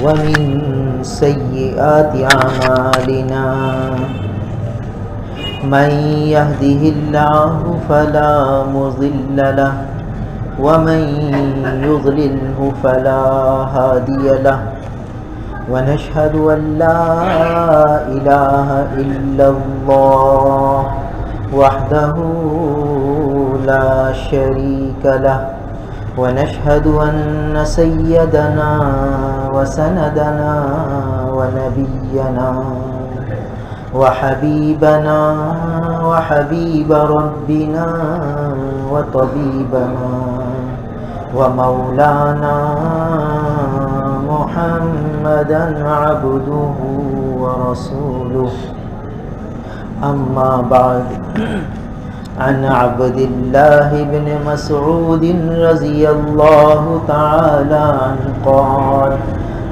ومن سيئات أعمالنا من يهده الله فلا مضل له ومن يضلله فلا هادي له ونشهد أن لا إله إلا الله وحده لا شريك له ونشهد أن سيدنا وسندنا ونبينا وحبيبنا وحبيب ربنا وطبيبنا ومولانا محمدا عبده ورسوله أما بعد عن عبد الله بن مسعود رضي الله تعالى عنه قال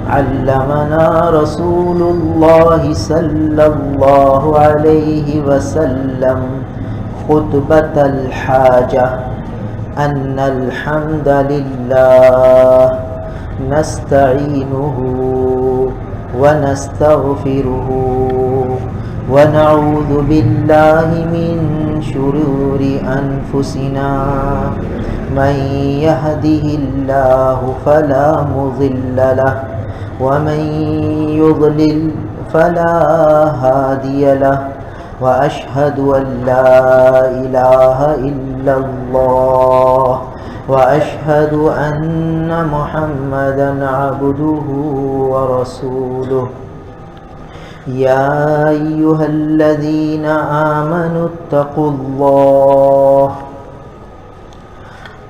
علمنا رسول الله صلى الله عليه وسلم خطبة الحاجة أن الحمد لله نستعينه ونستغفره ونعوذ بالله من شرور أنفسنا من يهده الله فلا مضل له ومن يضلل فلا هادي له وأشهد أن لا إله إلا الله وأشهد أن محمدا عبده ورسوله يا أيها الذين آمنوا اتقوا الله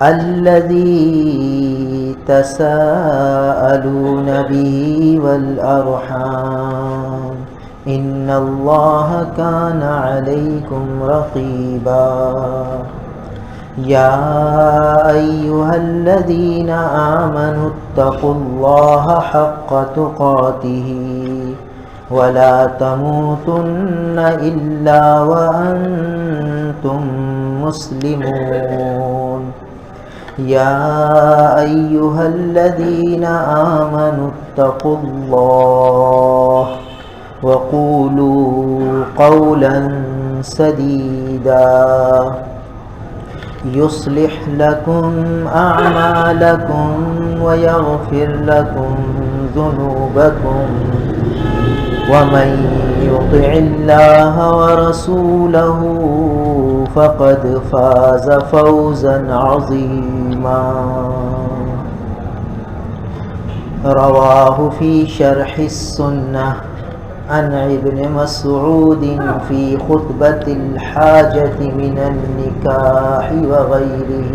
الذي تساءلون به والأرحام إن الله كان عليكم رقيبا يا أيها الذين آمنوا اتقوا الله حق تقاته ولا تموتن إلا وأنتم مسلمون يا أيها الذين آمنوا اتقوا الله وقولوا قولا سديدا يصلح لكم أعمالكم ويغفر لكم ذنوبكم ومن يطع الله ورسوله فقد فاز فوزا عظيما رواه في شرح السنة عن ابن مسعود في خطبة الحاجة من النكاح وغيره.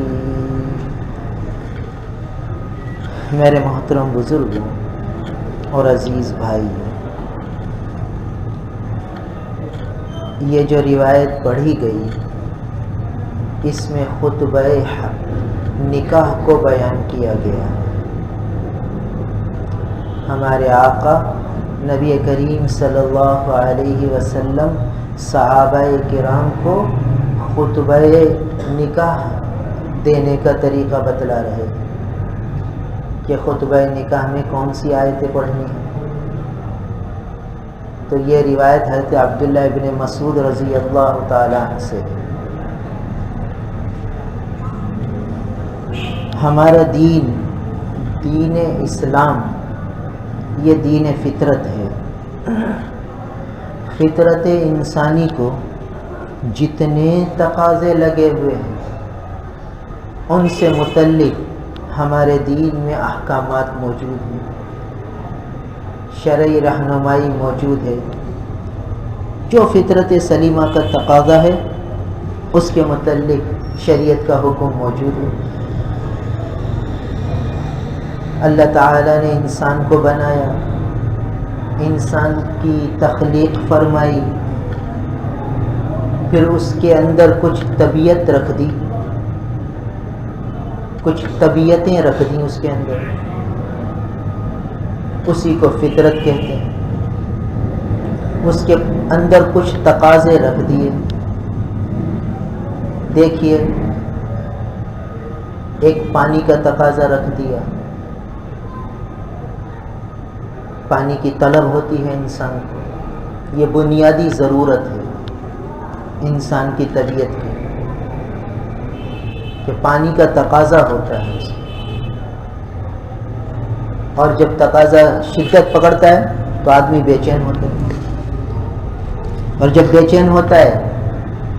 میرے محترم بزرگوں اور عزیز بھائیوں، یہ جو روایت پڑھی گئی اس میں خطبہ نکاح کو بیان کیا گیا. ہمارے آقا نبی کریم صلی اللہ علیہ وسلم صحابہ کرام کو خطبہ نکاح دینے کا طریقہ بتلا رہے کہ خطبہ نکاح میں کون سی آیتیں پڑھنی ہیں. تو یہ روایت حضرت عبداللہ ابن مسعود رضی اللہ تعالیٰ عنہ سے. ہمارا دین اسلام یہ دین فطرت ہے. فطرت انسانی کو جتنے تقاضے لگے ہوئے ہیں ان سے متعلق ہمارے دین میں احکامات موجود ہیں، شرعی رہنمائی موجود ہے. جو فطرت سلیمہ کا تقاضا ہے اس کے متعلق شریعت کا حکم موجود ہے. اللہ تعالیٰ نے انسان کو بنایا، انسان کی تخلیق فرمائی، پھر اس کے اندر کچھ طبیعت رکھ دی، کچھ طبیعتیں رکھ دیں اس کے اندر، اسی کو فطرت کہتے ہیں. اس کے اندر کچھ تقاضے رکھ دیے. دیکھیے، ایک پانی کا تقاضا رکھ دیا، پانی کی طلب ہوتی ہے انسان کو، یہ بنیادی ضرورت ہے انسان کی طبیعت کی کہ پانی کا تقاضا ہوتا ہے اس کو، اور جب تقاضا شدت پکڑتا ہے تو آدمی بے چین ہوتا ہے، اور جب بے چین ہوتا ہے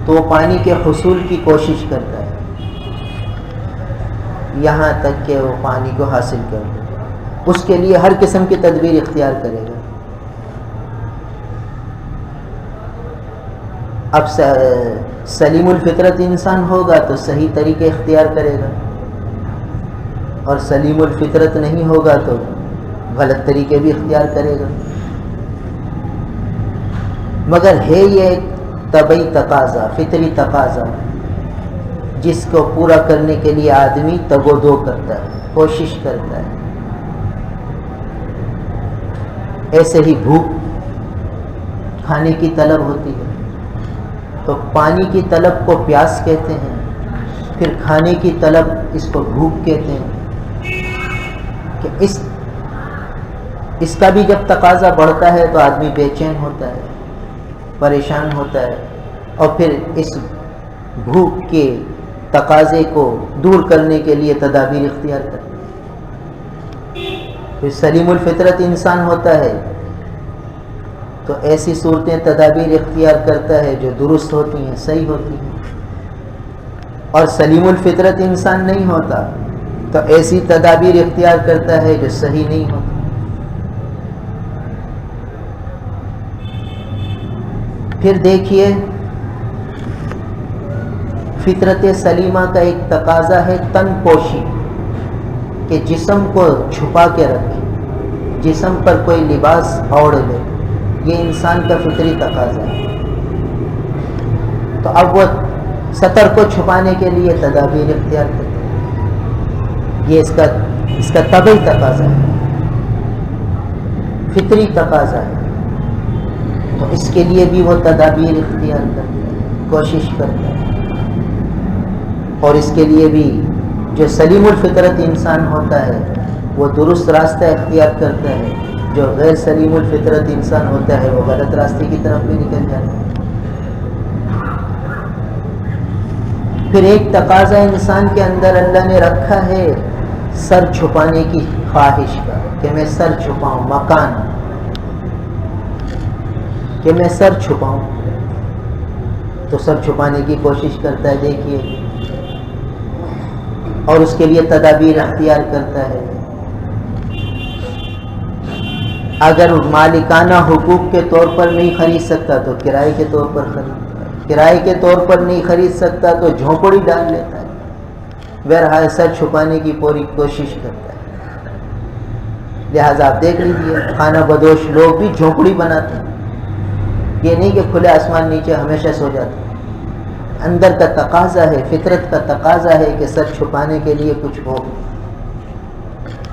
تو وہ پانی کے حصول کی کوشش کرتا ہے یہاں تک کہ وہ پانی کو حاصل کر لے، اس کے لیے ہر قسم کی تدبیر اختیار کرے گا۔ اب سلیم الفطرت انسان ہوگا تو صحیح طریقے اختیار کرے گا، اور سلیم الفطرت نہیں ہوگا تو غلط طریقے بھی اختیار کرے گا، مگر ہے یہ ایک طبعی تقاضا، فطری تقاضا، جس کو پورا کرنے کے لیے آدمی تگ و دو کرتا ہے، کوشش کرتا ہے۔ ایسے ہی بھوک کھانے کی طلب ہوتی ہے، تو پانی کی طلب کو پیاس کہتے ہیں، پھر کھانے کی طلب اس کو بھوک کہتے ہیں، کہ اس کا بھی جب تقاضا بڑھتا ہے تو آدمی بے چین ہوتا ہے، پریشان ہوتا ہے، اور پھر اس بھوک کے تقاضے کو دور کرنے کے لیے تدابیر اختیار کرتا ہے۔ پھر سلیم الفطرت انسان ہوتا ہے تو ایسی صورتیں تدابیر اختیار کرتا ہے جو درست ہوتی ہیں، صحیح ہوتی ہیں، اور سلیم الفطرت انسان نہیں ہوتا تو ایسی تدابیر اختیار کرتا ہے جو صحیح نہیں ہوتی۔ پھر دیکھیے فطرت سلیمہ کا ایک تقاضا ہے تن پوشی، کہ جسم کو چھپا کے رکھے، جسم پر کوئی لباس اوڑھ لے، یہ انسان کا فطری تقاضا ہے۔ تو اب وہ سطر کو چھپانے کے لیے تدابیر اختیار کرتے ہیں، یہ اس کا طبعی تقاضا ہے، فطری تقاضا ہے، تو اس کے لیے بھی وہ تدابیر اختیار کرتا ہے، کوشش کرتا ہے، اور اس کے لیے بھی جو سلیم الفطرت انسان ہوتا ہے وہ درست راستہ اختیار کرتا ہے، جو غیر سلیم الفطرت انسان ہوتا ہے وہ غلط راستے کی طرف بھی نکل جاتا ہے۔ پھر ایک تقاضا انسان کے اندر اللہ نے رکھا ہے سر چھپانے کی خواہش کا، کہ میں سر چھپاؤں، مکان، کہ میں سر چھپاؤں، تو سر چھپانے کی کوشش کرتا ہے، دیکھیے، اور اس کے لیے تدابیر اختیار کرتا ہے۔ اگر مالکانہ حقوق کے طور پر نہیں خرید سکتا تو کرائے کے طور پر خریدتا ہے، کرائے کے طور پر نہیں خرید سکتا تو جھونپڑی ڈال لیتا ہے، بہرحال سر چھپانے کی پوری کوشش کرتا ہے۔ لہذا آپ دیکھ لیجیے خانہ بدوش لوگ بھی جھونپڑی بناتے ہیں، یہ نہیں کہ کھلے آسمان نیچے ہمیشہ سو جاتے ہیں، اندر کا تقاضا ہے، فطرت کا تقاضا ہے کہ سر چھپانے کے لیے کچھ ہو،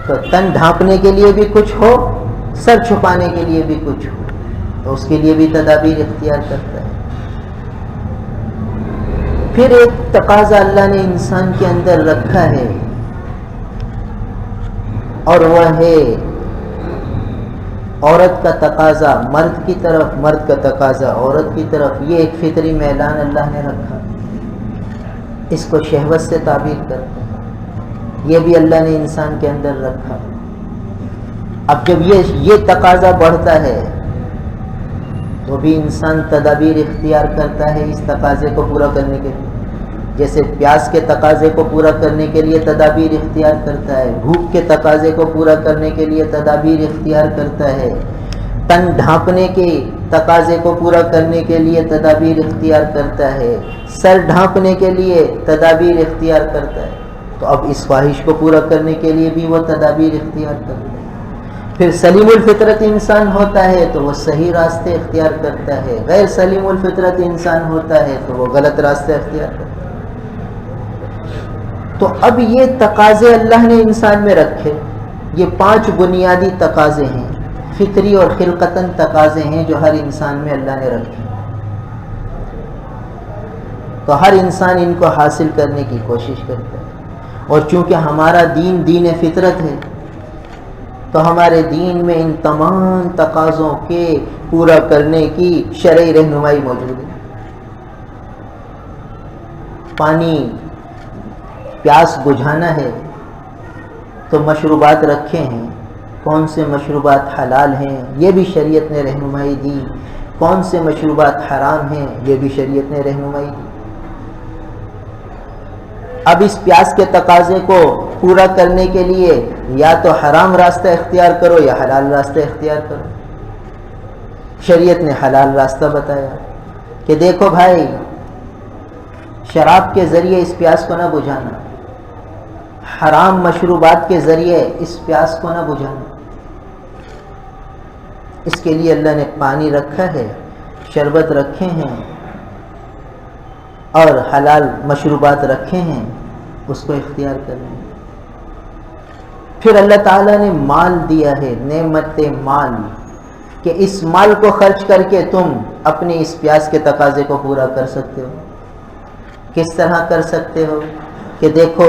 تو تن ڈھانپنے کے لیے بھی کچھ ہو، سر چھپانے کے لیے بھی کچھ ہو، تو اس کے لیے بھی تدابیر اختیار کرتا ہے۔ پھر ایک تقاضا اللہ نے انسان کے اندر رکھا ہے، اور وہ ہے عورت کا تقاضا مرد کی طرف، مرد کا تقاضا عورت کی طرف، یہ ایک فطری میلان اللہ نے رکھا، اس کو شہوت سے تعبیر کرتے ہیں، یہ بھی اللہ نے انسان کے اندر رکھا۔ اب جب یہ تقاضا بڑھتا ہے تو بھی انسان تدابیر اختیار کرتا ہے اس تقاضے کو پورا کرنے کے لیے، جیسے پیاس کے تقاضے کو پورا کرنے کے لیے تدابیر اختیار کرتا ہے، بھوک کے تقاضے کو پورا کرنے کے لیے تدابیر اختیار کرتا ہے، تن ڈھانپنے کے تقاضے کو پورا کرنے کے لیے تدابیر اختیار کرتا ہے، سر ڈھانپنے کے لیے تدابیر اختیار کرتا ہے، تو اب اس خواہش کو پورا کرنے کے لیے بھی وہ تدابیر اختیار کرتا ہے۔ پھر سلیم الفطرت انسان ہوتا ہے تو وہ صحیح راستے اختیار کرتا ہے، غیر سلیم الفطرت انسان ہوتا ہے تو وہ غلط راستے اختیار کرتا ہے۔ تو اب یہ تقاضے اللہ نے انسان میں رکھے، یہ 5 بنیادی تقاضے ہیں، فطری اور خلقتاً تقاضے ہیں جو ہر انسان میں اللہ نے رکھے، تو ہر انسان ان کو حاصل کرنے کی کوشش کرتا ہے، اور چونکہ ہمارا دین دین فطرت ہے، تو ہمارے دین میں ان تمام تقاضوں کے پورا کرنے کی شرعی رہنمائی موجود ہے۔ پانی پیاس بجھانا ہے تو مشروبات رکھے ہیں، کون سے مشروبات حلال ہیں یہ بھی شریعت نے رہنمائی دی، کون سے مشروبات حرام ہیں یہ بھی شریعت نے رہنمائی دی۔ اب اس پیاس کے تقاضے کو پورا کرنے کے لیے یا تو حرام راستہ اختیار کرو یا حلال راستہ اختیار کرو۔ شریعت نے حلال راستہ بتایا کہ دیکھو بھائی، شراب کے ذریعے اس پیاس کو نہ بجھانا، حرام مشروبات کے ذریعے اس پیاس کو نہ بجھانا۔ اس کے لیے اللہ نے پانی رکھا ہے، شربت رکھے ہیں اور حلال مشروبات رکھے ہیں، اس کو اختیار کریں۔ پھر اللہ تعالیٰ نے مال دیا ہے، نعمت مال، کہ اس مال کو خرچ کر کے تم اپنی اس پیاس کے تقاضے کو پورا کر سکتے ہو۔ کس طرح کر سکتے ہو کہ دیکھو،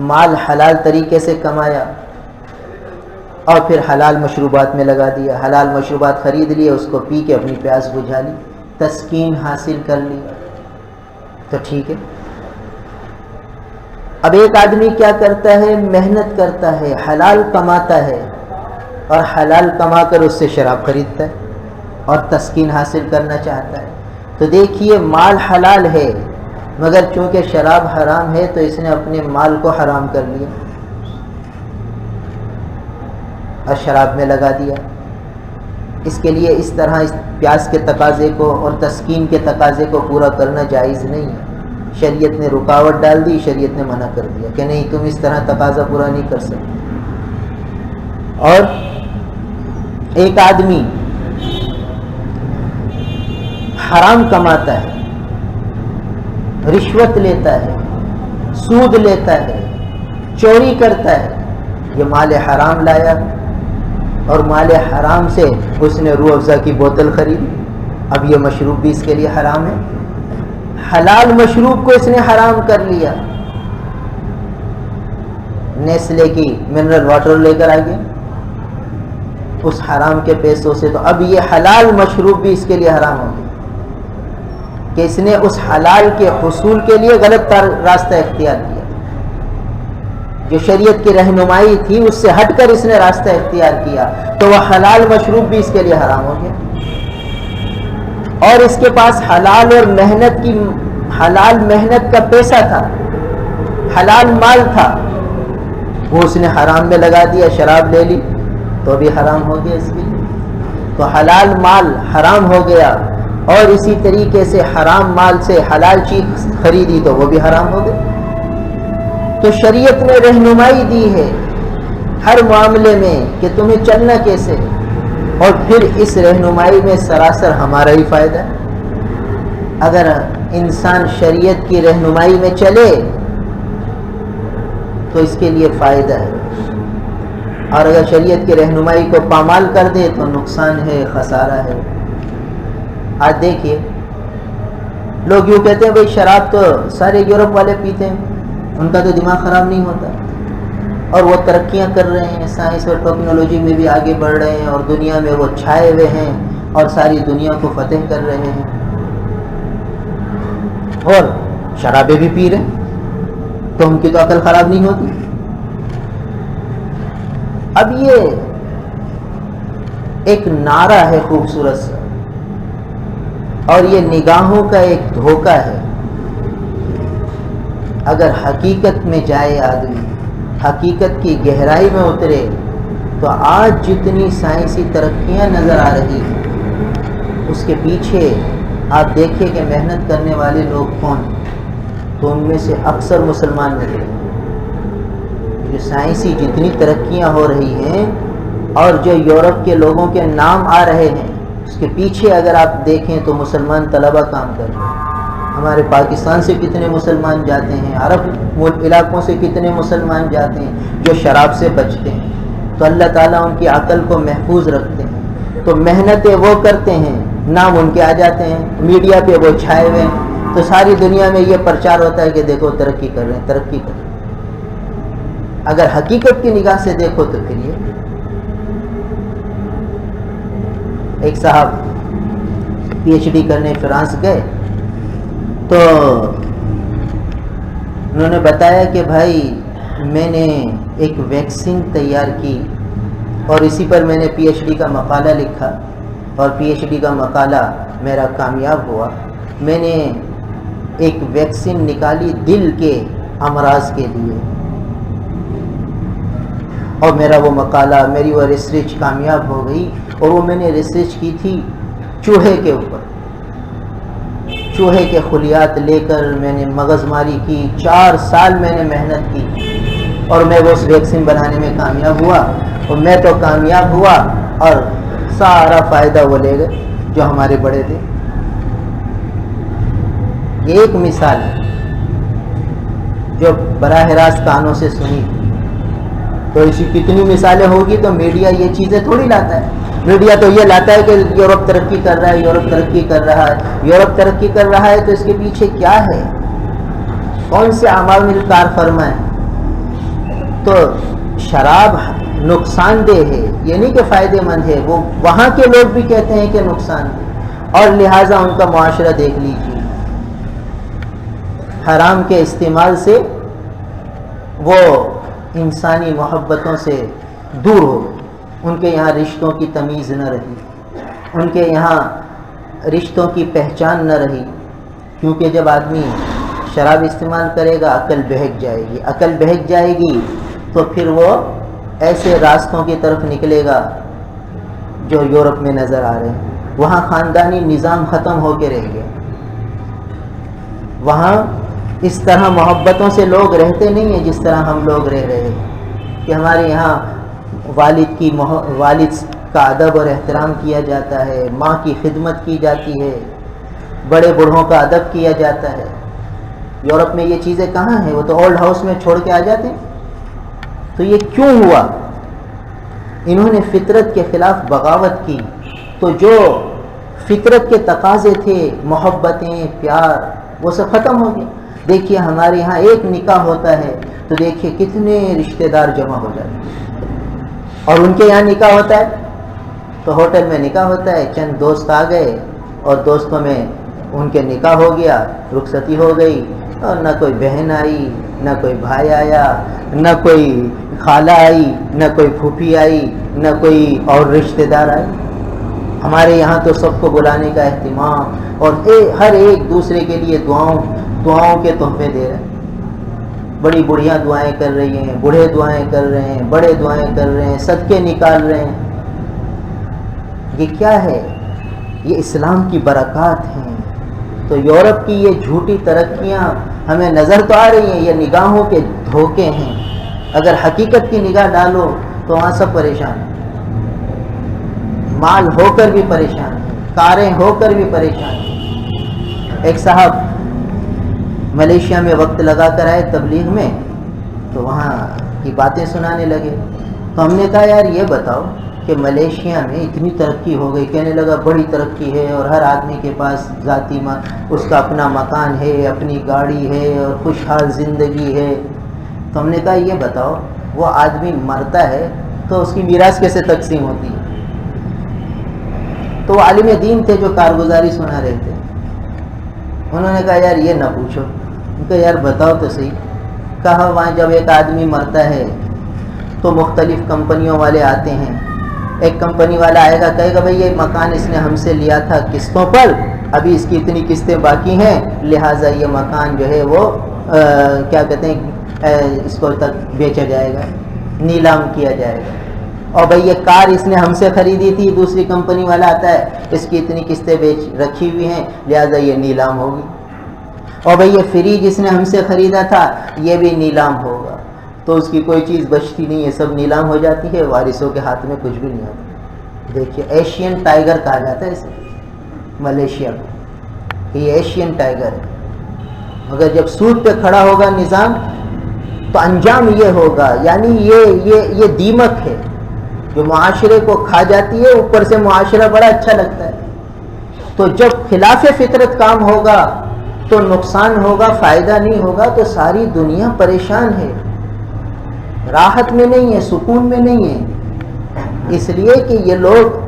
مال حلال طریقے سے کمایا اور پھر حلال مشروبات میں لگا دیا، حلال مشروبات خرید لیے، اس کو پی کے اپنی پیاس بجھا لی، تسکین حاصل کر لی، تو ٹھیک ہے۔ اب ایک آدمی کیا کرتا ہے، محنت کرتا ہے، حلال کماتا ہے اور حلال کما کر اس سے شراب خریدتا ہے اور تسکین حاصل کرنا چاہتا ہے، تو دیکھیے مال حلال ہے مگر چونکہ شراب حرام ہے تو اس نے اپنے مال کو حرام کر لیا اور شراب میں لگا دیا۔ اس کے لیے اس طرح اس پیاس کے تقاضے کو اور تسکین کے تقاضے کو پورا کرنا جائز نہیں ہے۔ شریعت نے رکاوٹ ڈال دی، شریعت نے منع کر دیا کہ نہیں، تم اس طرح تقاضا پورا نہیں کر سکتے۔ اور ایک آدمی حرام کماتا ہے، رشوت لیتا ہے، سود لیتا ہے، چوری کرتا ہے، یہ مال حرام لایا اور مال حرام سے اس نے روح افزا کی بوتل خریدی، اب یہ مشروب بھی اس کے لیے حرام ہے۔ حلال مشروب کو اس نے حرام کر لیا، نیسلے کی منرل واٹر لے کر آ گیا اس حرام کے پیسوں سے، تو اب یہ حلال مشروب بھی اس کے لیے حرام ہو گیا کہ اس نے اس حلال کے حصول کے لیے غلط راستہ اختیار کیا، جو شریعت کی رہنمائی تھی اس سے ہٹ کر اس نے راستہ اختیار کیا، تو وہ حلال مشروب بھی اس کے لیے حرام ہو گیا۔ اور اس کے پاس حلال اور حلال محنت کا پیسہ تھا، حلال مال تھا، وہ اس نے حرام میں لگا دیا، شراب لے لی تو بھی حرام ہو گیا اس کے لیے، تو حلال مال حرام ہو گیا، اور اسی طریقے سے حرام مال سے حلال چیز خریدی تو وہ بھی حرام ہو گئی۔ تو شریعت نے رہنمائی دی ہے ہر معاملے میں کہ تمہیں چلنا کیسے، اور پھر اس رہنمائی میں سراسر ہمارا ہی فائدہ ہے۔ اگر انسان شریعت کی رہنمائی میں چلے تو اس کے لیے فائدہ ہے، اور اگر شریعت کی رہنمائی کو پامال کر دے تو نقصان ہے، خسارہ ہے۔ آج دیکھیے، لوگ یوں کہتے ہیں بھئی شراب تو سارے یورپ والے پیتے ہیں، ان کا تو دماغ خراب نہیں ہوتا، اور وہ ترقیاں کر رہے ہیں، سائنس اور ٹیکنالوجی میں بھی آگے بڑھ رہے ہیں، اور دنیا میں وہ چھائے ہوئے ہیں اور ساری دنیا کو فتح کر رہے ہیں، اور شرابیں بھی پی رہے ہیں، تو ان کی تو عقل خراب نہیں ہوتی۔ اب یہ ایک نعرہ ہے خوبصورت سا، اور یہ نگاہوں کا ایک دھوکہ ہے۔ اگر حقیقت میں جائے آدمی، حقیقت کی گہرائی میں اترے، تو آج جتنی سائنسی ترقیاں نظر آ رہی ہیں اس کے پیچھے آپ دیکھیں کہ محنت کرنے والے لوگ کون ہیں، تو ان میں سے اکثر مسلمان نکلے۔ جو سائنسی جتنی ترقیاں ہو رہی ہیں اور جو یورپ کے لوگوں کے نام آ رہے ہیں، اس کے پیچھے اگر آپ دیکھیں تو مسلمان طلبہ کام کر رہے ہیں۔ ہمارے پاکستان سے کتنے مسلمان جاتے ہیں، عرب علاقوں سے کتنے مسلمان جاتے ہیں جو شراب سے بچتے ہیں، تو اللہ تعالیٰ ان کی عقل کو محفوظ رکھتے ہیں، تو محنتیں وہ کرتے ہیں، نام ان کے آ جاتے ہیں، میڈیا پہ وہ چھائے ہوئے ہیں، تو ساری دنیا میں یہ پرچار ہوتا ہے کہ دیکھو ترقی کر رہے ہیں، ترقی کر رہے ہیں۔ اگر حقیقت کی نگاہ سے دیکھو تو پھر یہ ایک صاحب پی ایچ ڈی کرنے فرانس گئے تو انہوں نے بتایا کہ بھائی میں نے ایک ویکسین تیار کی اور اسی پر میں نے پی ایچ ڈی کا مقالہ لکھا اور پی ایچ ڈی کا مقالہ میرا کامیاب ہوا. میں نے ایک ویکسین نکالی دل کے امراض کے لیے اور میرا وہ مقالہ میری وہ ریسرچ کامیاب ہو گئی. اور وہ میں نے ریسرچ کی تھی چوہے کے اوپر. چوہے کے خلیات لے کر میں نے مغز ماری کی. 4 سال میں نے محنت کی اور میں وہ اس ویکسین بنانے میں کامیاب ہوا. اور میں تو کامیاب ہوا اور سارا فائدہ وہ لے گئے جو ہمارے بڑے تھے. یہ ایک مثال ہے جو براہ راست کانوں سے سنی. تو اسی کتنی مثالیں ہوگی. تو میڈیا یہ چیزیں تھوڑی لاتا ہے. میڈیا تو یہ لاتا ہے کہ یورپ ترقی کر رہا ہے, یورپ ترقی کر رہا ہے. یورپ ترقی کر رہا ہے تو اس کے پیچھے کیا ہے, کون سے عوامل کار فرما ہے. تو شراب نقصان دہ ہے, یہ نہیں کہ فائدے مند ہے. وہ وہاں کے لوگ بھی کہتے ہیں کہ نقصان دہ, اور لہٰذا ان کا معاشرہ دیکھ لیجیے. حرام کے استعمال سے وہ انسانی محبتوں سے دور ہو گئے. ان کے یہاں رشتوں کی تمیز نہ رہی, ان کے یہاں رشتوں کی پہچان نہ رہی. کیونکہ جب آدمی شراب استعمال کرے گا عقل بہک جائے گی. عقل بہک جائے گی تو پھر وہ ایسے راستوں کی طرف نکلے گا جو یورپ میں نظر آ رہے ہیں. وہاں خاندانی نظام ختم ہو کے رہ گیا. وہاں اس طرح محبتوں سے لوگ رہتے نہیں ہیں جس طرح ہم لوگ رہ رہے ہیں. کہ ہمارے یہاں والد کا ادب اور احترام کیا جاتا ہے, ماں کی خدمت کی جاتی ہے, بڑے بوڑھوں کا ادب کیا جاتا ہے. یورپ میں یہ چیزیں کہاں ہیں؟ وہ تو اولڈ ہاؤس میں چھوڑ کے آ جاتے ہیں. تو یہ کیوں ہوا؟ انہوں نے فطرت کے خلاف بغاوت کی. تو جو فطرت کے تقاضے تھے, محبتیں, پیار, وہ سب ختم ہو گئے. دیکھیے ہمارے یہاں ایک نکاح ہوتا ہے تو دیکھیے کتنے رشتہ دار جمع ہو جاتے ہیں. اور ان کے یہاں نکاح ہوتا ہے تو ہوٹل میں نکاح ہوتا ہے, چند دوست آ گئے اور دوستوں میں ان کے نکاح ہو گیا, رخصتی ہو گئی. اور نہ کوئی بہن آئی, نہ کوئی بھائی آیا, نہ کوئی خالہ آئی, نہ کوئی پھوپھی آئی, نہ کوئی اور رشتہ دار آئے. ہمارے یہاں تو سب کو بلانے کا اہتمام اور ہر ایک دوسرے کے لیے دعاؤں کے تحفے دے رہے ہیں. بڑی بڑھیاں دعائیں کر رہی ہیں, بوڑھے دعائیں کر رہے ہیں, بڑے دعائیں کر رہے ہیں, صدقے نکال رہے ہیں. یہ کیا ہے؟ یہ اسلام کی برکات ہیں. تو یورپ کی یہ جھوٹی ترقیاں ہمیں نظر تو آ رہی ہیں, یہ نگاہوں کے دھوکے ہیں. اگر حقیقت کی نگاہ ڈالو تو وہاں سب پریشان ہیں. مال ہو کر بھی پریشان ہیں, کاریں ہو کر بھی پریشان ہیں. ایک صاحب ملیشیا میں وقت لگا کر آئے تبلیغ میں, تو وہاں کی باتیں سنانے لگے. تو ہم نے کہا یار یہ بتاؤ کہ ملیشیا میں اتنی ترقی ہو گئی. کہنے لگا بڑی ترقی ہے اور ہر آدمی کے پاس ذاتی اس کا اپنا مکان ہے, اپنی گاڑی ہے اور خوشحال زندگی ہے. تو ہم نے کہا یہ بتاؤ وہ آدمی مرتا ہے تو اس کی میراث کیسے تقسیم ہوتی ہے؟ تو وہ عالم دین تھے جو کارگزاری سنا رہے تھے. انہوں نے کہا یار یہ نہ پوچھو. ان کا یار بتاؤ تو صحیح. کہا وہاں جب ایک آدمی مرتا ہے تو مختلف کمپنیوں والے آتے ہیں. ایک کمپنی والا آئے گا, کہے گا بھائی یہ مکان اس نے ہم سے لیا تھا قسطوں پر, ابھی اس کی اتنی قسطیں باقی ہیں, لہٰذا یہ مکان جو ہے وہ کیا کہتے ہیں اس کو تک بیچا جائے گا, نیلام کیا جائے گا. اور بھئی یہ کار اس نے ہم سے خریدی تھی, دوسری کمپنی والا آتا ہے, اس کی اتنی قسطیں رکھی ہوئی ہیں, لہٰذا یہ نیلام ہوگی. اور بھئی یہ فریج اس نے ہم سے خریدا تھا, یہ بھی نیلام ہوگا. تو اس کی کوئی چیز بچتی نہیں ہے, سب نیلام ہو جاتی ہے, وارثوں کے ہاتھ میں کچھ بھی نہیں ہوتا. دیکھیے ایشین ٹائیگر کہا جاتا ہے اسے ملیشیا کو, یہ ایشین ٹائیگر ہے. مگر جب سود پہ کھڑا ہوگا نظام تو انجام یہ ہوگا. یعنی یہ دیمک ہے جو معاشرے کو کھا جاتی ہے, اوپر سے معاشرہ بڑا اچھا لگتا ہے. تو جب خلاف فطرت کام ہوگا تو نقصان ہوگا, فائدہ نہیں ہوگا. تو ساری دنیا پریشان ہے. راحت میں نہیں ہے، سکون میں نہیں ہے، اس لیے کہ یہ لوگ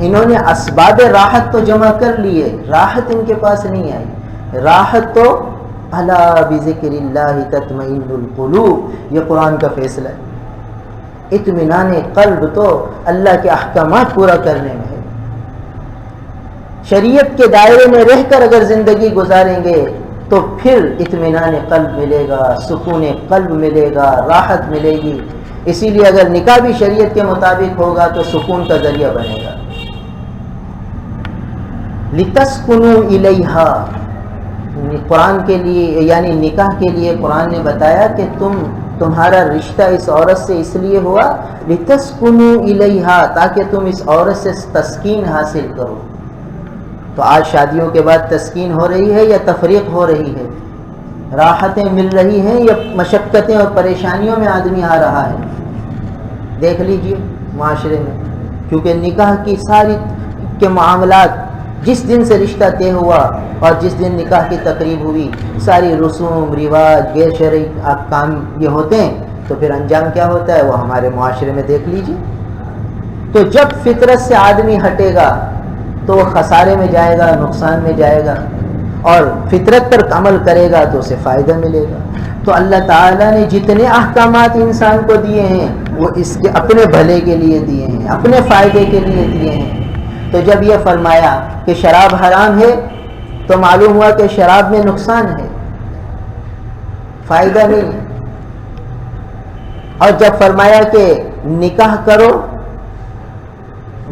انہوں نے اسباب راحت تو جمع کر لیے، راحت ان کے پاس نہیں آئی۔ راحت تو الا بذکر اللہ تطمئن القلوب، یہ قرآن کا فیصلہ ہے۔ اطمینان قلب تو اللہ کے احکامات پورا کرنے میں ہے۔ شریعت کے دائرے میں رہ کر اگر زندگی گزاریں گے تو پھر اطمینان قلب ملے گا، سکون قلب ملے گا، راحت ملے گی۔ اسی لیے اگر نکاح بھی شریعت کے مطابق ہوگا تو سکون کا ذریعہ بنے گا۔ لِتَسْكُنُوا إِلَيْهَا، قرآن کے لیے یعنی نکاح کے لیے قرآن نے بتایا کہ تمہارا رشتہ اس عورت سے اس لیے ہوا لِتَسْكُنُوا إِلَيْهَا، تاکہ تم اس عورت سے تسکین حاصل کرو۔ تو آج شادیوں کے بعد تسکین ہو رہی ہے یا تفریق ہو رہی ہے؟ راحتیں مل رہی ہیں یا مشقتیں اور پریشانیوں میں آدمی آ رہا ہے؟ دیکھ لیجئے معاشرے میں، کیونکہ نکاح کی ساری کے معاملات جس دن سے رشتہ طے ہوا اور جس دن نکاح کی تقریب ہوئی، ساری رسوم رواج غیر شرعی احکام یہ ہوتے ہیں، تو پھر انجام کیا ہوتا ہے وہ ہمارے معاشرے میں دیکھ لیجئے۔ تو جب فطرت سے آدمی ہٹے گا تو وہ خسارے میں جائے گا، نقصان میں جائے گا، اور فطرت پر عمل کرے گا تو اسے فائدہ ملے گا۔ تو اللہ تعالیٰ نے جتنے احکامات انسان کو دیے ہیں وہ اس کے اپنے بھلے کے لیے دیے ہیں، اپنے فائدے کے لیے دیے ہیں۔ تو جب یہ فرمایا کہ شراب حرام ہے تو معلوم ہوا کہ شراب میں نقصان ہے، فائدہ نہیں ہے۔ اور جب فرمایا کہ نکاح کرو،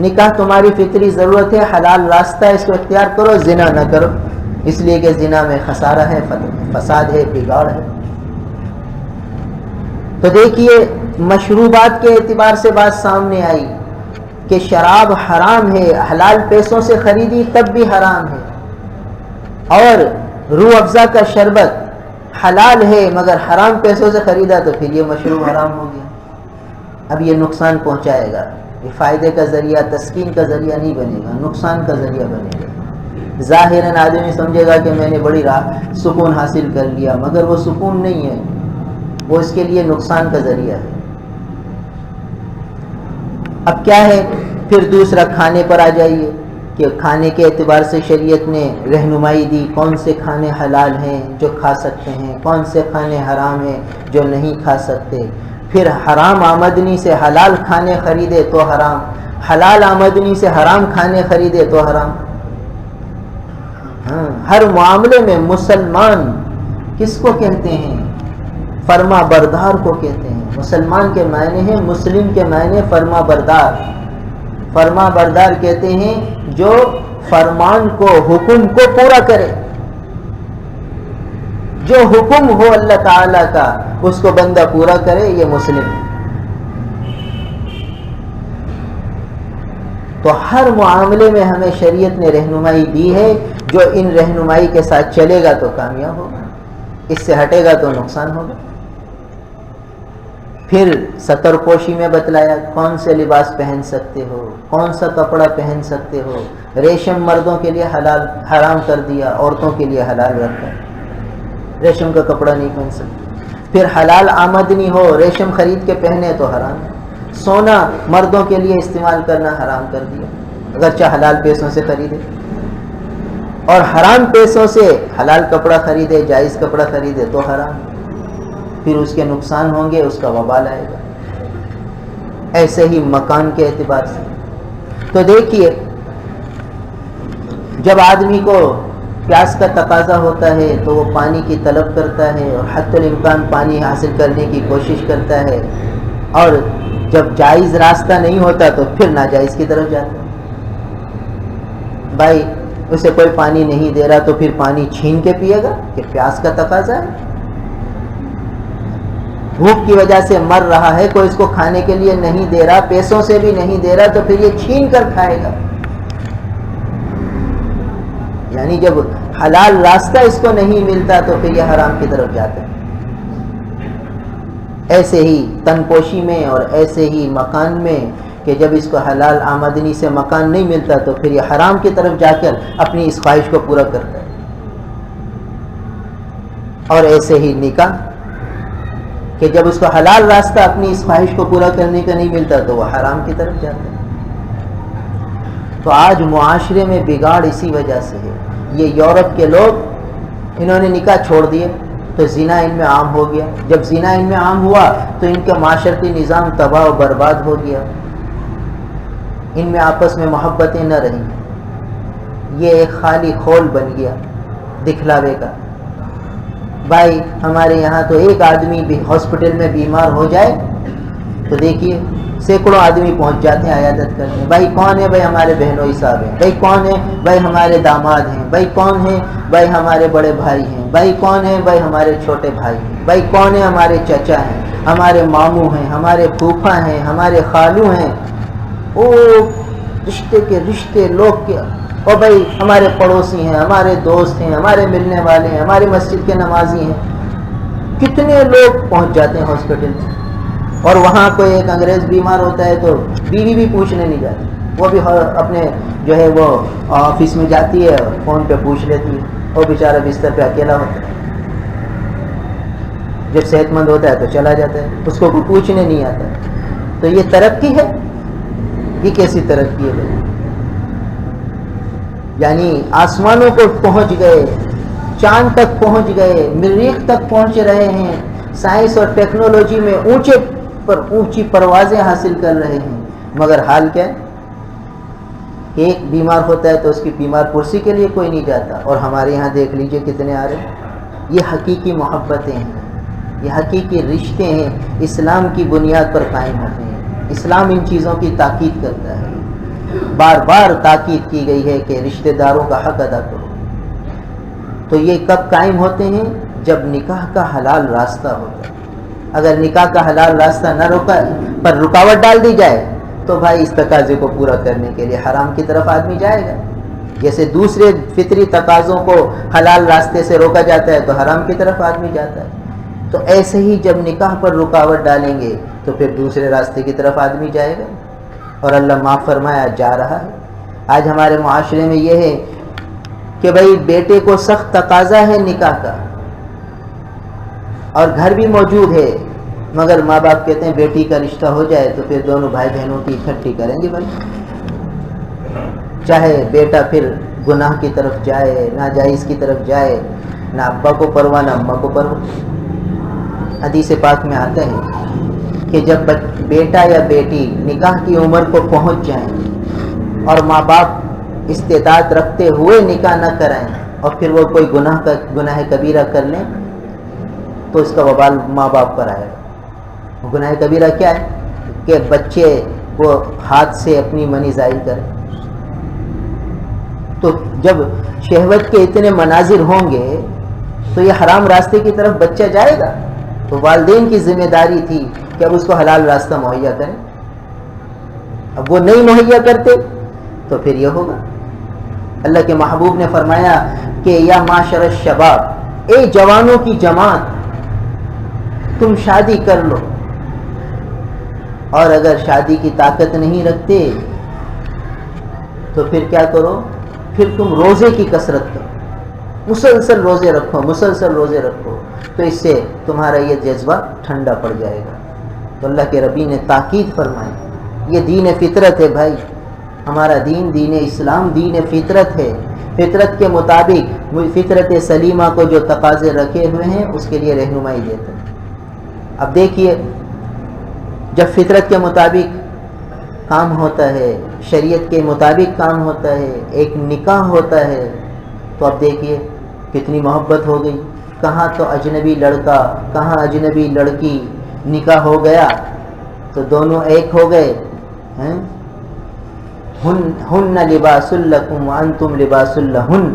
نکاح تمہاری فطری ضرورت ہے، حلال راستہ ہے، اس کو اختیار کرو، زنا نہ کرو، اس لیے کہ زنا میں خسارہ ہے، فساد ہے، بگاڑ ہے۔ تو دیکھیے مشروبات کے اعتبار سے بات سامنے آئی کہ شراب حرام ہے، حلال پیسوں سے خریدی تب بھی حرام ہے، اور روح افزا کا شربت حلال ہے مگر حرام پیسوں سے خریدا تو پھر یہ مشروب حرام ہو گیا۔ اب یہ نقصان پہنچائے گا، یہ فائدے کا ذریعہ تسکین کا ذریعہ نہیں بنے گا، نقصان کا ذریعہ بنے گا۔ ظاہراً آدمی سمجھے گا کہ میں نے بڑی سکون حاصل کر لیا، مگر وہ سکون نہیں ہے، وہ اس کے لیے نقصان کا ذریعہ ہے۔ اب کیا ہے پھر دوسرا، کھانے پر آ جائیے کہ کھانے کے اعتبار سے شریعت نے رہنمائی دی، کون سے کھانے حلال ہیں جو کھا سکتے ہیں، کون سے کھانے حرام ہیں جو نہیں کھا سکتے۔ پھر حرام آمدنی سے حلال کھانے خریدے تو حرام، حلال آمدنی سے حرام کھانے خریدے تو حرام۔ ہر معاملے میں مسلمان کس کو کہتے ہیں؟ فرما بردار کو کہتے ہیں۔ مسلمان کے معنی ہیں، مسلم کے معنی فرما بردار۔ فرما بردار کہتے ہیں جو فرمان کو، حکم کو پورا کرے، جو حکم ہو اللہ تعالیٰ کا اس کو بندہ پورا کرے، یہ مسلم ہے۔ تو ہر معاملے میں ہمیں شریعت نے رہنمائی دی ہے، جو ان رہنمائی کے ساتھ چلے گا تو کامیاب ہوگا، اس سے ہٹے گا تو نقصان ہوگا۔ پھر ستر پوشی میں بتلایا کون سے لباس پہن سکتے ہو، کون سا کپڑا پہن سکتے ہو۔ ریشم مردوں کے لیے حرام کر دیا، عورتوں کے لیے حلال رکھا، ریشم کا کپڑا نہیں پہن سکتے۔ پھر حلال آمدنی ہو، ریشم خرید کے پہنے تو حرام۔ سونا مردوں کے لیے استعمال کرنا حرام کر دیا، اگرچہ حلال پیسوں سے خریدے، اور حرام پیسوں سے حلال کپڑا خریدے، جائز کپڑا خریدے تو حرام، پھر اس کے نقصان ہوں گے، اس کا وبال آئے گا۔ ایسے ہی مکان کے اعتبار سے تو دیکھیے، جب آدمی کو پیاس کا تقاضا ہوتا ہے تو وہ پانی کی طلب کرتا ہے اور حتی الامکان پانی حاصل کرنے کی کوشش کرتا ہے، اور جب جائز راستہ نہیں ہوتا تو پھر ناجائز کی طرف جاتا ہے۔ بھائی اسے کوئی پانی نہیں دے رہا تو پھر پانی چھین کے پیے گا کہ پیاس کا تقاضا ہے، بھوک کی وجہ سے مر رہا ہے، کوئی اس کو کھانے کے لیے نہیں دے رہا، پیسوں سے بھی نہیں دے رہا، تو پھر یہ چھین کر کھائے گا۔ یعنی جب حلال راستہ اس کو نہیں ملتا تو پھر یہ حرام کی طرف جاتا ہے۔ ایسے ہی تن پوشی میں اور ایسے ہی مکان میں کہ جب اس کو حلال آمدنی سے مکان نہیں ملتا تو پھر یہ حرام کی طرف جا کر اپنی اس خواہش کو پورا کرتا ہے۔ اور ایسے ہی نکاح، کہ جب اس کو حلال راستہ اپنی اس خواہش کو پورا کرنے کا نہیں ملتا تو وہ حرام کی طرف جاتا ہے۔ تو آج معاشرے میں بگاڑ اسی وجہ سے ہے۔ یہ یورپ کے لوگ، انہوں نے نکاح چھوڑ دیے تو زنا ان میں عام ہو گیا۔ جب زنا ان میں عام ہوا تو ان کا معاشرتی نظام تباہ و برباد ہو گیا، ان میں آپس میں محبتیں نہ رہیں، یہ ایک خالی خول بن گیا دکھلاوے کا۔ بھائی ہمارے یہاں تو ایک آدمی بھی ہاسپٹل میں بیمار ہو جائے تو دیکھیے سینکڑوں آدمی پہنچ جاتے ہیں عیادت کرنے۔ بھائی کون ہے؟ بھائی ہمارے بہنوئی صاحب ہیں۔ بھائی کون ہے؟ بھائی ہمارے داماد ہیں۔ بھائی کون ہے؟ بھائی ہمارے بڑے بھائی ہیں۔ بھائی کون ہے؟ بھائی ہمارے چھوٹے بھائی ہیں۔ بھائی کون ہے؟ ہمارے چچا ہیں، ہمارے ماموں ہیں، ہمارے پھوپھا ہیں، ہمارے خالو ہیں، او رشتے کے رشتے لوگ کے، اور بھائی ہمارے پڑوسی ہیں، ہمارے دوست ہیں، ہمارے ملنے والے ہیں، ہماری مسجد کے نمازی ہیں۔ کتنے لوگ پہنچ جاتے ہیں ہاسپٹل میں، اور وہاں کوئی ایک انگریز بیمار ہوتا ہے تو بیوی بھی پوچھنے نہیں جاتی، وہ بھی اپنے جو ہے وہ آفس میں جاتی ہے اور فون پہ پوچھ لیتی ہے، وہ بیچارہ بستر پہ اکیلا ہوتا ہے۔ جب صحت مند ہوتا ہے تو چلا جاتا ہے، اس کو کوئی پوچھنے نہیں آتا ہے۔ تو یہ ترقی ہے؟ یہ کیسی ترقی ہے بھائی؟ یعنی آسمانوں کو پہنچ گئے، چاند تک پہنچ گئے، مریخ تک پہنچ رہے ہیں، سائنس اور ٹیکنالوجی میں اونچے پر اونچی پروازیں حاصل کر رہے ہیں، مگر حال کیا ہے؟ ایک بیمار ہوتا ہے تو اس کی بیمار پرسی کے لیے کوئی نہیں جاتا، اور ہمارے یہاں دیکھ لیجئے کتنے آ رہے ہیں۔ یہ حقیقی محبتیں ہیں، یہ حقیقی رشتے ہیں، اسلام کی بنیاد پر قائم ہوتے ہیں۔ اسلام ان چیزوں کی تاکید کرتا ہے، بار بار تاکید کی گئی ہے کہ رشتہ داروں کا حق ادا کرو۔ تو یہ کب قائم ہوتے ہیں؟ جب نکاح کا حلال راستہ ہوتا ہے۔ اگر نکاح کا حلال راستہ نہ پر رکاوٹ ڈال دی جائے تو بھائی اس تقاضے کو پورا کرنے کے لیے حرام کی طرف آدمی جائے گا۔ جیسے دوسرے فطری تقاضوں کو حلال راستے سے روکا جاتا ہے تو حرام کی طرف آدمی جاتا ہے، تو ایسے ہی جب نکاح پر رکاوٹ ڈالیں گے تو پھر دوسرے راستے کی طرف آدمی جائے گا، اور اللہ معاف فرمایا جا رہا ہے۔ آج ہمارے معاشرے میں یہ ہے کہ بھائی بیٹے کو سخت تقاضا ہے نکاح کا، اور گھر بھی موجود ہے، مگر ماں باپ کہتے ہیں بیٹی کا رشتہ ہو جائے تو پھر دونوں بھائی بہنوں کی اکٹھی کریں گے بھائی، چاہے بیٹا پھر گناہ کی طرف جائے، ناجائز کی طرف جائے، نہ ابا کو پرواہ نہ اماں کو پرواہ۔ حدیث پاک میں آتا ہے کہ جب بیٹا یا بیٹی نکاح کی عمر کو پہنچ جائیں اور ماں باپ استطاعت رکھتے ہوئے نکاح نہ کرائیں، اور پھر وہ کوئی گناہ کبیرہ کر لیں تو اس کا وبال ماں باپ پر آئے گا۔ گناہ کبیرہ کیا ہے؟ کہ بچے وہ ہاتھ سے اپنی منی ظاہر کریں۔ تو جب شہوت کے اتنے مناظر ہوں گے تو یہ حرام راستے کی طرف بچہ جائے گا، تو والدین کی ذمہ داری تھی کہ اب اس کو حلال راستہ مہیا کریں۔ اب وہ نہیں مہیا کرتے تو پھر یہ ہوگا۔ اللہ کے محبوب نے فرمایا کہ یا معاشر الشباب، اے جوانوں کی جماعت، تم شادی کر لو، اور اگر شادی کی طاقت نہیں رکھتے تو پھر کیا کرو؟ پھر تم روزے کی کثرت کرو، مسلسل روزے رکھو، مسلسل روزے رکھو، تو اس سے تمہارا یہ جذبہ ٹھنڈا پڑ جائے گا۔ تو اللہ کے ربی نے تاکید فرمائی، یہ دین فطرت ہے بھائی، ہمارا دین، دین اسلام دین فطرت ہے۔ فطرت کے مطابق، فطرت سلیمہ کو جو تقاضے رکھے ہوئے ہیں اس کے لیے رہنمائی دیتے ہیں۔ اب دیکھیے، جب فطرت کے مطابق کام ہوتا ہے، شریعت کے مطابق کام ہوتا ہے، ایک نکاح ہوتا ہے، تو اب دیکھیے کتنی محبت ہو گئی۔ کہاں تو اجنبی لڑکا، کہاں اجنبی لڑکی، نکاح ہو گیا تو دونوں ایک ہو گئے ہیں۔ ہن لباس لکم وانتم لباس لہن،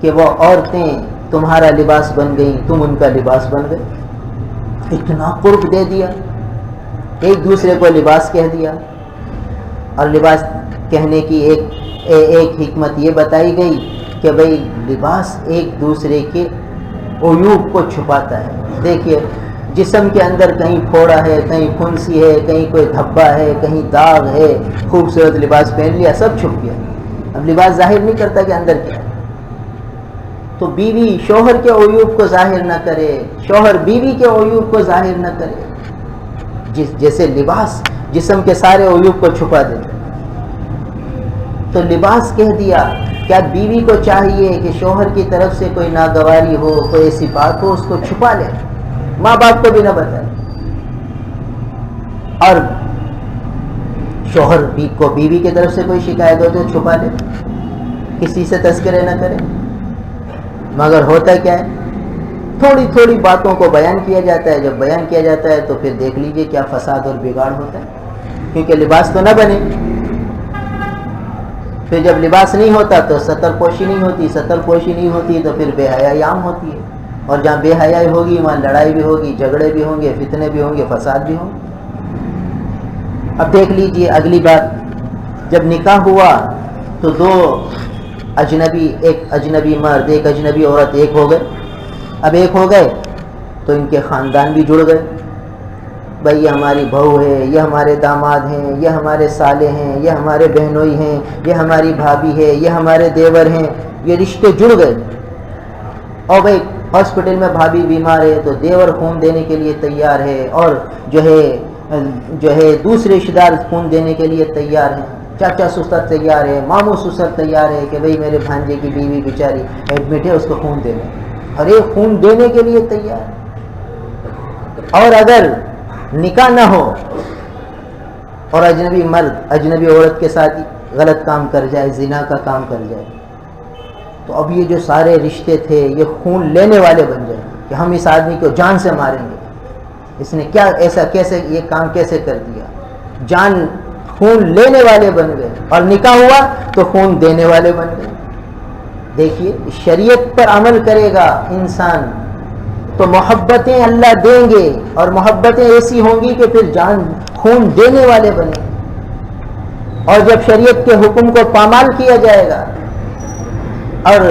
کہ وہ عورتیں تمہارا لباس بن گئیں، تم ان کا لباس بن گئے۔ اتنا قرب دے دیا، ایک دوسرے کو لباس کہہ دیا، اور لباس کہنے کی ایک حکمت یہ بتائی گئی کہ بھئی لباس ایک دوسرے کے عیوب کو چھپاتا ہے۔ دیکھیے جسم کے اندر کہیں پھوڑا ہے، کہیں پھنسی ہے، کہیں کوئی دھبا ہے، کہیں داغ ہے، خوبصورت لباس پہن لیا، سب چھپ گیا۔ اب لباس ظاہر نہیں کرتا کہ اندر کیا ہے۔ تو تو بیوی شوہر کے عیوب کو ظاہر نہ کرے، شوہر بیوی کے عیوب کو ظاہر نہ کرے، جیسے لباس جسم کے سارے عیوب کو چھپا دیتا، تو لباس کہہ دیا۔ کیا بیوی کو چاہیے کہ شوہر کی طرف سے کوئی ناگواری ہو، کوئی ایسی بات ہو، اس کو چھپا لے، ماں باپ کو بھی نہ بتائے، اور شوہر کو بیوی کی طرف سے کوئی شکایت ہو تو چھپا لے، کسی سے تذکرے نہ کرے؟ مگر ہوتا کیا ہے، تھوڑی تھوڑی باتوں کو بیان کیا جاتا ہے، جب بیان کیا جاتا ہے تو پھر دیکھ لیجئے کیا فساد اور بگاڑ ہوتا ہے، کیونکہ لباس تو نہ بنے۔ پھر جب لباس نہیں ہوتا تو ستر پوشی نہیں ہوتی، ستر پوشی نہیں ہوتی تو پھر بے حیائی عام ہوتی ہے، اور جہاں بے حیائی ہوگی وہاں لڑائی بھی ہوگی، جھگڑے بھی ہوں گے، فتنے بھی ہوں گے، فساد بھی ہوں گے۔ اب دیکھ لیجئے اگلی بات، جب نکاح ہوا تو دو اجنبی، ایک اجنبی مرد ایک اجنبی عورت ایک ہو گئے۔ اب ایک ہو گئے تو ان کے خاندان بھی جڑ گئے، بھائی یہ ہماری بہو ہے، یہ ہمارے داماد ہیں، یہ ہمارے سالے ہیں، یہ ہمارے بہنوئی ہیں، یہ ہماری بھابھی ہے، یہ ہمارے دیور ہیں، یہ رشتے جڑ گئے۔ اور بھائی ہاسپٹل میں بھابھی بیمار ہے تو دیور خون دینے کے لیے تیار ہے، اور جو ہے دوسرے رشتے دار خون دینے کے لیے تیار ہیں، چاچا سسر تیار ہے، ماموں سسر تیار ہے کہ بھئی میرے بھانجے کی بیوی بیچاری ایڈمٹ ہے، اس کو خون دینا، ہر ایک خون دینے کے لیے تیار۔ اور اگر نکاح نہ ہو اور اجنبی مرد اجنبی عورت کے ساتھ غلط کام کر جائے، زنا کا کام کر جائے، تو اب یہ جو سارے رشتے تھے یہ خون لینے والے بن جائیں کہ ہم اس آدمی کو جان سے ماریں گے، اس نے کیا ایسا کیسے یہ کام کیسے کر دیا، جان خون لینے والے بن گئے، اور نکاح ہوا تو خون دینے والے بن گئے۔ دیکھیے شریعت پر عمل کرے گا انسان تو محبتیں اللہ دیں گے، اور محبتیں ایسی ہوں گی کہ پھر جان خون دینے والے بنے، اور جب شریعت کے حکم کو پامال کیا جائے گا اور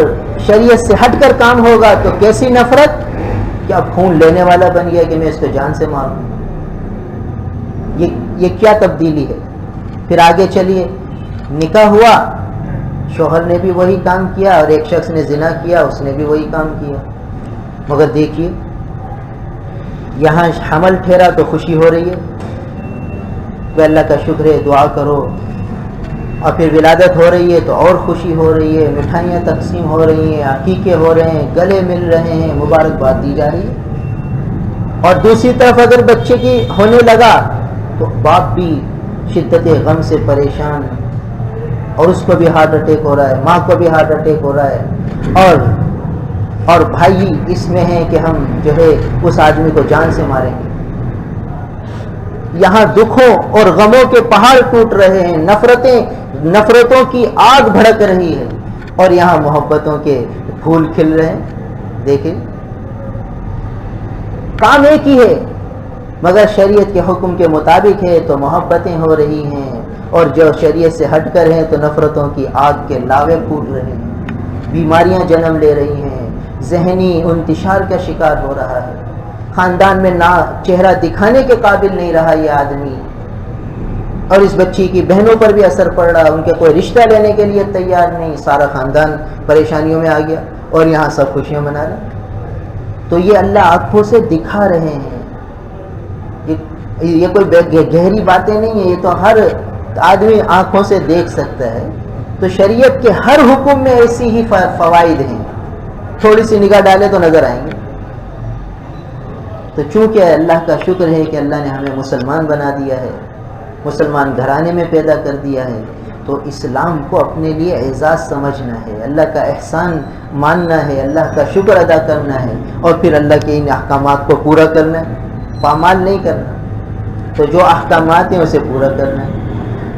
شریعت سے ہٹ کر کام ہوگا تو کیسی نفرت کہ اب خون لینے والا بن گیا کہ میں اس کو جان سے ماروں، یہ کیا تبدیلی ہے۔ پھر آگے چلیے، نکاح ہوا، شوہر نے بھی وہی کام کیا، اور ایک شخص نے زنا کیا، اس نے بھی وہی کام کیا، مگر دیکھیے یہاں حمل ٹھہرا تو خوشی ہو رہی ہے کہ اللہ کا شکر ہے، دعا کرو، اور پھر ولادت ہو رہی ہے تو اور خوشی ہو رہی ہے، مٹھائیاں تقسیم ہو رہی ہیں، عقیقے ہو رہے ہیں، گلے مل رہے ہیں، مبارکباد دی جا رہی ہے۔ اور دوسری طرف اگر بچے کی ہونے لگا تو باپ بھی شدت غم سے پریشان، اور اس کو بھی ہارٹ اٹیک ہو رہا ہے، ماں کو بھی ہارٹ اٹیک ہو رہا ہے، اور بھائی اس میں ہے کہ ہم جو ہے اس آدمی کو جان سے ماریں گے۔ یہاں دکھوں اور غموں کے پہاڑ ٹوٹ رہے ہیں، نفرتوں کی آگ بھڑک رہی ہے، اور یہاں محبتوں کے پھول کھل رہے ہیں۔ دیکھیں کام ایک ہی ہے، مگر شریعت کے حکم کے مطابق ہے تو محبتیں ہو رہی ہیں، اور جو شریعت سے ہٹ کر ہیں تو نفرتوں کی آگ کے لاوے پھوٹ رہے ہیں، بیماریاں جنم لے رہی ہیں، ذہنی انتشار کا شکار ہو رہا ہے، خاندان میں چہرہ دکھانے کے قابل نہیں رہا یہ آدمی، اور اس بچی کی بہنوں پر بھی اثر پڑ رہا، ان کے کوئی رشتہ لینے کے لیے تیار نہیں، سارا خاندان پریشانیوں میں آ گیا، اور یہاں سب خوشیاں منا رہے۔ تو یہ اللہ آنکھوں سے دکھا رہے ہیں، یہ کوئی گہری باتیں نہیں ہیں، یہ تو ہر آدمی آنکھوں سے دیکھ سکتا ہے۔ تو شریعت کے ہر حکم میں ایسی ہی فوائد ہیں، تھوڑی سی نگاہ ڈالے تو نظر آئیں گے۔ تو چونکہ اللہ کا شکر ہے کہ اللہ نے ہمیں مسلمان بنا دیا ہے، مسلمان گھرانے میں پیدا کر دیا ہے، تو اسلام کو اپنے لیے اعزاز سمجھنا ہے، اللہ کا احسان ماننا ہے، اللہ کا شکر ادا کرنا ہے، اور پھر اللہ کے ان احکامات کو پورا کرنا ہے، پامال نہیں کرنا۔ تو جو احکامات ہیں اسے پورا کرنا ہے۔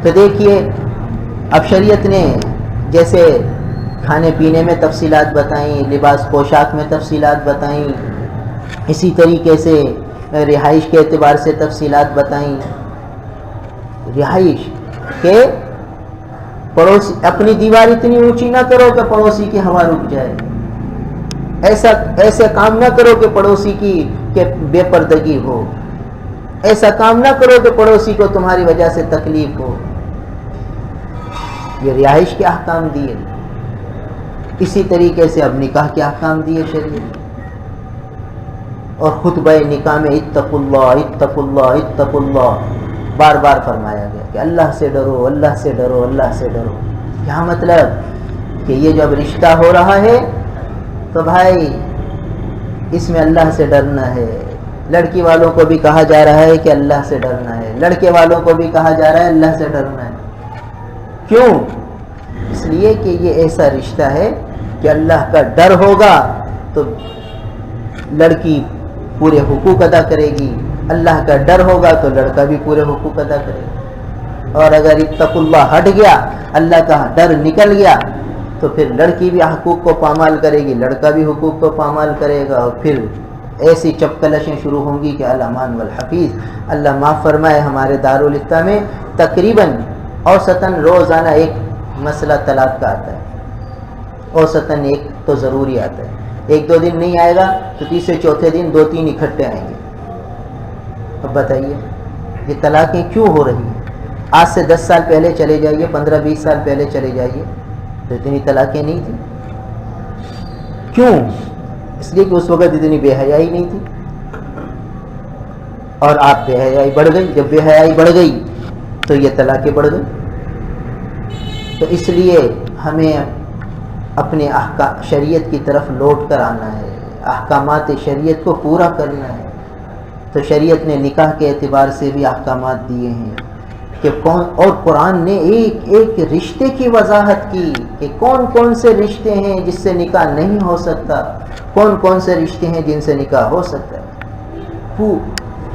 تو دیکھیے اب شریعت نے جیسے کھانے پینے میں تفصیلات بتائیں، لباس پوشاک میں تفصیلات بتائیں، اسی طریقے سے رہائش کے اعتبار سے تفصیلات بتائیں، رہائش کہ پڑوسی اپنی دیوار اتنی اونچی نہ کرو کہ پڑوسی کی ہوا رک جائے، ایسا کام نہ کرو کہ پڑوسی کی کہ بے پردگی ہو، ایسا کام نہ کرو کہ پڑوسی کو تمہاری وجہ سے تکلیف ہو۔ یہ رہائش کے احکام دیے۔ اسی طریقے سے اب نکاح کے احکام دیے شریعت، اور خطبہ نکاح میں اتقوا اللہ اتقوا اللہ اتقوا اللہ بار بار فرمایا گیا کہ اللہ سے ڈرو اللہ سے ڈرو اللہ سے ڈرو۔ کیا مطلب کہ یہ جب رشتہ ہو رہا ہے تو بھائی اس میں اللہ سے ڈرنا ہے۔ لڑکی والوں کو بھی کہا جا رہا ہے کہ اللہ سے ڈرنا ہے، لڑکے والوں کو بھی کہا جا رہا ہے اللہ سے ڈرنا ہے۔ کیوں؟ اس لیے کہ یہ ایسا رشتہ ہے کہ اللہ کا ڈر ہوگا تو لڑکی پورے حقوق ادا کرے گی، اللہ کا ڈر ہوگا تو لڑکا بھی پورے حقوق ادا کرے گا۔ اور اگر اتقوا اللہ ہٹ گیا، اللہ کا ڈر نکل گیا، تو پھر لڑکی بھی حقوق کو پامال کرے گی، لڑکا بھی حقوق کو پامال کرے گا، اور پھر ایسی چپکلشیں شروع ہوں گی کہ الامان والحفیظ۔ اللہ معاف فرمائے، ہمارے دارالفتہ میں تقریباً اوسطاً روزانہ ایک مسئلہ طلاق کا آتا ہے، اوسطاً ایک تو ضروری آتا ہے، ایک دو دن نہیں آئے گا تو تیسرے چوتھے دن دو تین اکٹھے آئیں گے۔ اب بتائیے یہ طلاقیں کیوں ہو رہی ہیں؟ آج سے 10 سال پہلے چلے جائیے، 15-20 سال پہلے چلے جائیے تو اتنی طلاقیں نہیں تھیں۔ کیوں؟ اس لیے کہ اس وقت اتنی بے حیائی نہیں تھی، اور آپ بے حیائی بڑھ گئی، جب بے حیائی بڑھ گئی تو یہ طلاقیں بڑھ گئی۔ تو اس لیے ہمیں اپنے شریعت کی طرف لوٹ کر آنا ہے، احکامات شریعت کو پورا کرنا ہے۔ تو شریعت نے نکاح کے اعتبار سے بھی احکامات دیے ہیں کہ اور قرآن نے ایک ایک رشتے کی وضاحت کی کہ کون کون سے رشتے ہیں جس سے نکاح نہیں ہو سکتا، کون کون سے رشتے ہیں جن سے نکاح ہو سکتا ہے۔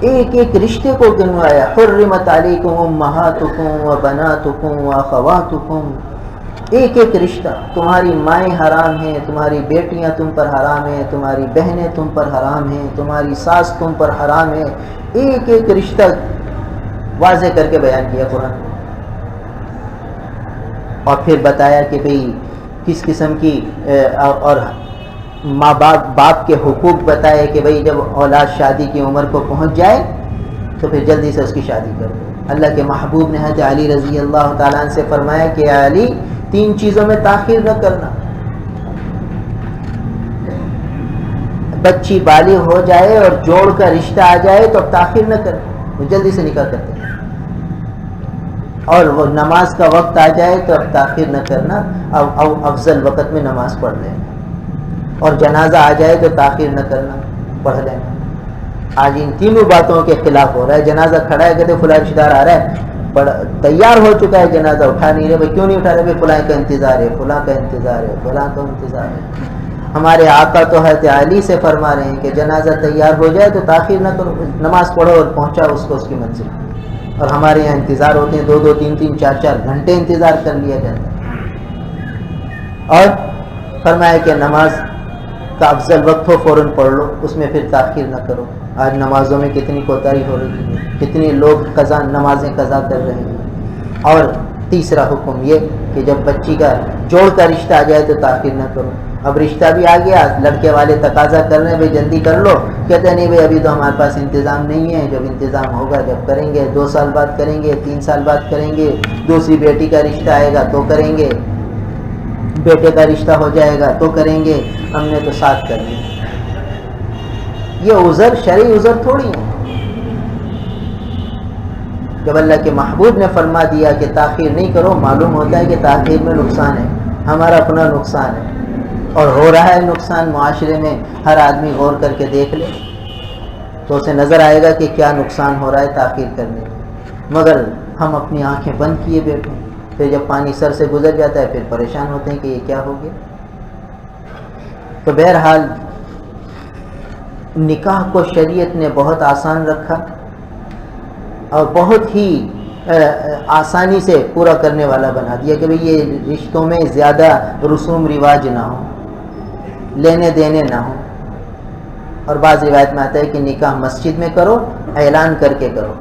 ایک ایک رشتے کو گنوایا، حرمت علیکم امہاتکم وبناتکم واخواتکم، ایک ایک رشتہ، تمہاری مائیں حرام ہیں، تمہاری بیٹیاں تم پر حرام ہیں، تمہاری بہنیں تم پر حرام ہیں، تمہاری ساس تم پر حرام ہے، ایک ایک رشتہ واضح کر کے بیان کیا قرآن، اور پھر بتایا کہ بھئی کس قسم کی اور ماں باپ کے حقوق بتائے کہ بھئی جب اولاد شادی کی عمر کو پہنچ جائے تو پھر جلدی سے اس کی شادی کرو۔ اللہ کے محبوب نے حضرت علی رضی اللہ تعالیٰ عنہ سے فرمایا کہ علی 3 چیزوں میں تاخیر نہ کرنا، بچی بالغ ہو جائے اور جوڑ کا رشتہ آ جائے تو اب تاخیر نہ کرنا، وہ جلدی سے نکاح کرتے ہیں، اور وہ نماز کا وقت آ جائے تو اب تاخیر نہ کرنا، اب افضل وقت میں نماز پڑھ لینا، اور جنازہ آ جائے تو تاخیر نہ کرنا، پڑھ لینا۔ آج ان تینوں باتوں کے خلاف ہو رہا ہے۔ جنازہ کھڑا ہے، کہتے فلاں رشتہ دار آ رہا ہے، تیار ہو چکا ہے جنازہ، اٹھا نہیں رہے، بھائی کیوں نہیں اٹھا رہے؟ بھائی فلاں کا انتظار ہے، فلاں کا انتظار ہے، فلاں کا انتظار ہے۔ ہمارے آقا تو حضرت علی سے فرما رہے ہیں کہ جنازہ تیار ہو جائے تو تاخیر نہ کرو، نماز پڑھو اور پہنچاؤ اس کو اس کی منزل۔ اور ہمارے یہاں انتظار ہوتے ہیں، 2-2 3-3 4-4 گھنٹے انتظار کر لیا جاتا ہے۔ اور فرمایا کہ نماز کا افضل وقت ہو فوراً پڑھ لو، اس میں پھر تاخیر نہ کرو۔ آج نمازوں میں کتنی کوتاہی ہو رہی ہے، کتنے لوگ نمازیں قضا کر رہے ہیں۔ اور تیسرا حکم یہ کہ جب بچی کا جوڑ کا رشتہ آ جائے تو تاخیر نہ کرو۔ اب رشتہ بھی آ گیا، لڑکے والے تقاضا کر رہے ہیں بھائی جلدی کر لو، کہتے ہیں نہیں بھائی ابھی تو ہمارے پاس انتظام نہیں ہے، جب انتظام ہوگا جب کریں گے، 2 سال بعد کریں گے، 3 سال بعد کریں گے، دوسری بیٹی کا رشتہ آئے گا تو کریں گے، بیٹے کا رشتہ ہو جائے گا تو کریں گے، ہم نے تو ساتھ کر لیا۔ یہ عذر شرعی عذر تھوڑی ہے۔ جب اللہ کے محبوب نے فرما دیا کہ تاخیر نہیں کرو، معلوم ہوتا ہے کہ تاخیر میں نقصان ہے، ہمارا اپنا نقصان ہے، اور ہو رہا ہے نقصان معاشرے میں۔ ہر آدمی غور کر کے دیکھ لے تو اسے نظر آئے گا کہ کیا نقصان ہو رہا ہے تاخیر کرنے میں، مگر ہم اپنی آنکھیں بند کیے بیٹھے ہیں۔ پھر جب پانی سر سے گزر جاتا ہے پھر پریشان ہوتے ہیں کہ یہ کیا ہو گیا۔ تو بہرحال نکاح کو شریعت نے بہت آسان رکھا اور بہت ہی آسانی سے پورا کرنے والا بنا دیا کہ بھئی یہ رشتوں میں زیادہ رسوم رواج نہ ہو، لینے دینے نہ ہو۔ اور بعض روایت میں آتا ہے کہ نکاح مسجد میں کرو، اعلان کر کے کرو،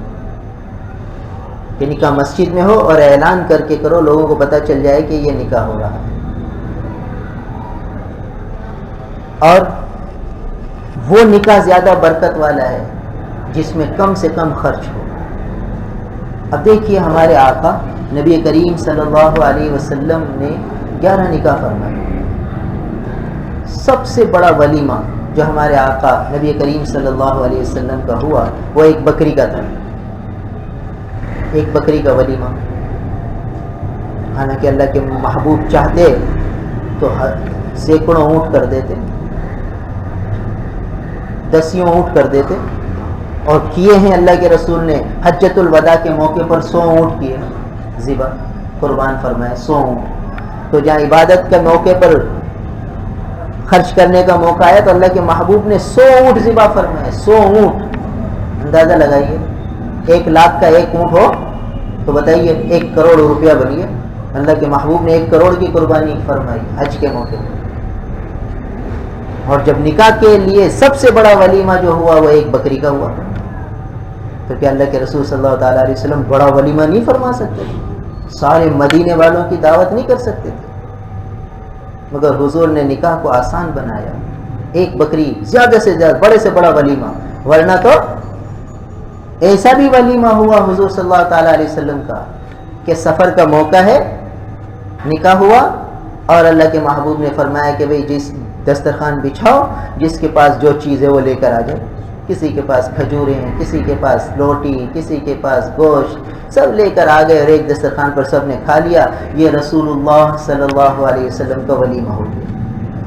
کہ نکاح مسجد میں ہو اور اعلان کر کے کرو، لوگوں کو پتہ چل جائے کہ یہ نکاح ہو رہا ہے۔ اور وہ نکاح زیادہ برکت والا ہے جس میں کم سے کم خرچ ہو۔ اب دیکھیے ہمارے آقا نبی کریم صلی اللہ علیہ وسلم نے 11 نکاح فرمائے، سب سے بڑا ولیمہ جو ہمارے آقا نبی کریم صلی اللہ علیہ وسلم کا ہوا وہ ایک بکری کا تھا، ایک بکری کا ولیمہ۔ حالانکہ اللہ کے محبوب چاہتے تو سینکڑوں اونٹ کر دیتے، دسیوں اونٹ کر دیتے، اور کیے ہیں اللہ کے رسول نے حجۃ الوداع کے موقع پر 100 اونٹ کیے ذبح، قربان فرمائے 100 اونٹ۔ تو جہاں عبادت کے موقع پر خرچ کرنے کا موقع آیا تو اللہ کے محبوب نے 100 اونٹ ذبح فرمائے، 100 اونٹ۔ اندازہ لگائیے 1 لاکھ کا ایک اونٹ ہو تو بتائیے 1 کروڑ روپیہ بنیے۔ اللہ کے محبوب نے 1 کروڑ کی قربانی فرمائی حج کے موقع پر۔ اور جب نکاح کے لیے سب سے بڑا ولیمہ جو ہوا وہ ایک بکری کا ہوا، تو کیا اللہ کے رسول صلی اللہ تعالیٰ علیہ وسلم بڑا ولیمہ نہیں فرما سکتے تھے؟ سارے مدینے والوں کی دعوت نہیں کر سکتے تھے؟ مگر حضور نے نکاح کو آسان بنایا، ایک بکری زیادہ سے زیادہ، بڑے سے بڑا ولیمہ۔ ورنہ تو ایسا بھی ولیمہ ہوا حضور صلی اللہ تعالیٰ علیہ وسلم کا کہ سفر کا موقع ہے، نکاح ہوا اور اللہ کے محبوب نے فرمایا کہ بھئی جس دسترخوان بچھاؤ، جس کے پاس جو چیز ہے وہ لے کر آ جائے۔ کسی کے پاس کھجوریں ہیں، کسی کے پاس روٹی، کسی کے پاس گوشت، سب لے کر آ گئے اور ایک دسترخوان پر سب نے کھا لیا۔ یہ رسول اللہ صلی اللہ علیہ وسلم کا ولیمہ ہو گیا۔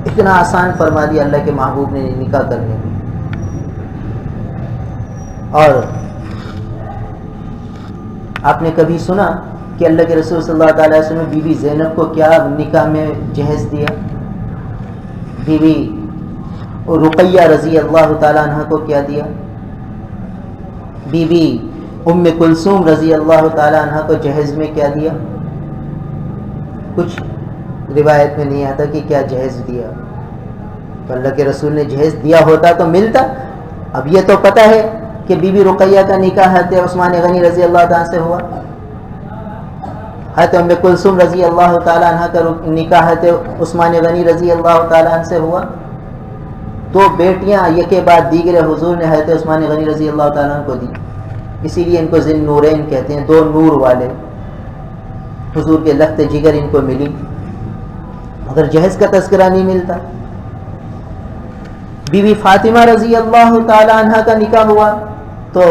اتنا آسان فرما دیا اللہ کے محبوب نے نکاح کرنے میں۔ اور آپ نے کبھی سنا کہ اللہ کے رسول صلی اللہ تعالی وسلم نے بی بی زینب کو کیا نکاح میں جہیز دیا؟ بی بی رقیہ رضی اللہ تعالیٰ عنہ کو کیا دیا؟ بی بی ام کلثوم رضی اللہ تعالیٰ عنہ کو جہیز میں کیا دیا؟ کچھ روایت میں نہیں آتا کہ کیا جہیز دیا۔ تو اللہ کے رسول نے جہیز دیا ہوتا تو ملتا۔ اب یہ تو پتہ ہے کہ بی بی رقیہ کا نکاح حضرت عثمان غنی رضی اللہ تعالیٰ سے ہوا، حضرت ام کلثوم رضی اللہ تعالیٰ عنہ کا نکاح حضرت عثمان غنی رضی اللہ تعالیٰ عنہ سے ہوا۔ 2 بیٹیاں یکے بعد دیگر حضور نے حضرت عثمان غنی رضی اللہ تعالیٰ عنہ کو دی، اسی لیے ان کو ذی النورین کہتے ہیں، 2 نور والے۔ حضور کے لخت جگر ان کو ملی، مگر جہیز کا تذکرہ نہیں ملتا۔ بی بی فاطمہ رضی اللہ تعالیٰ عنہ کا نکاح ہوا تو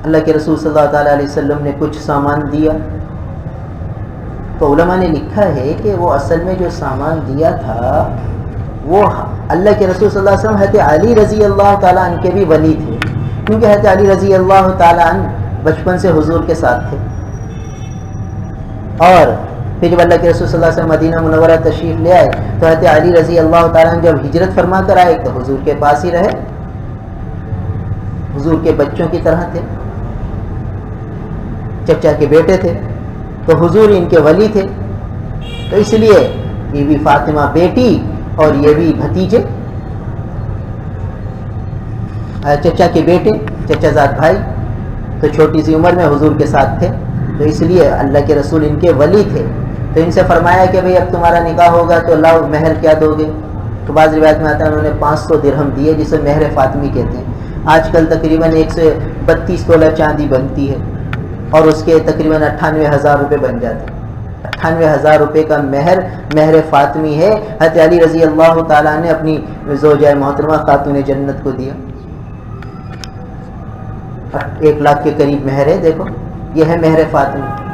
اللہ کے رسول صلی اللہ تعالیٰ علیہ وسلم نے کچھ سامان دیا۔ تو علماء نے لکھا ہے کہ وہ اصل میں جو سامان دیا تھا وہ اللہ کے رسول صلی اللہ علیہ وسلم حضرت علی رضی اللہ تعالیٰ عنہ کے بھی ولی تھے، کیونکہ حضرت علی رضی اللہ تعالیٰ عنہ بچپن سے حضور کے ساتھ تھے۔ اور پھر جب اللہ کے رسول صلی اللہ علیہ وسلم مدینہ منورہ تشریف لے آئے تو حضرت علی رضی اللہ تعالیٰ عنہ جب ہجرت فرما کر آئے تو حضور کے پاس ہی رہے، حضور کے بچوں کی طرح تھے، چچا کے بیٹے تھے، تو حضور ان کے ولی تھے۔ تو اس لیے بی بی فاطمہ بیٹی اور یہ بھی بھتیجے، چچا کے بیٹے، چچا زاد بھائی، تو چھوٹی سی عمر میں حضور کے ساتھ تھے، تو اس لیے اللہ کے رسول ان کے ولی تھے۔ تو ان سے فرمایا کہ بھئی اب تمہارا نکاح ہوگا تو لاؤ مہر کیا دو گے؟ تو بعض روایت میں آتا ہے انہوں نے 500 درہم دیے، جسے مہر فاطمی کہتے ہیں۔ آج کل تقریباً 132 تولہ چاندی بنتی ہے اور اس کے تقریباً 98,000 روپے بن جاتے ہیں۔ 98,000 روپے کا مہر فاطمی ہے، حضرت علی رضی اللہ تعالیٰ نے اپنی زوجہ محترمہ خاتون جنت کو دیا۔ 1 لاکھ کے قریب مہر ہے، دیکھو یہ ہے مہر فاطمی۔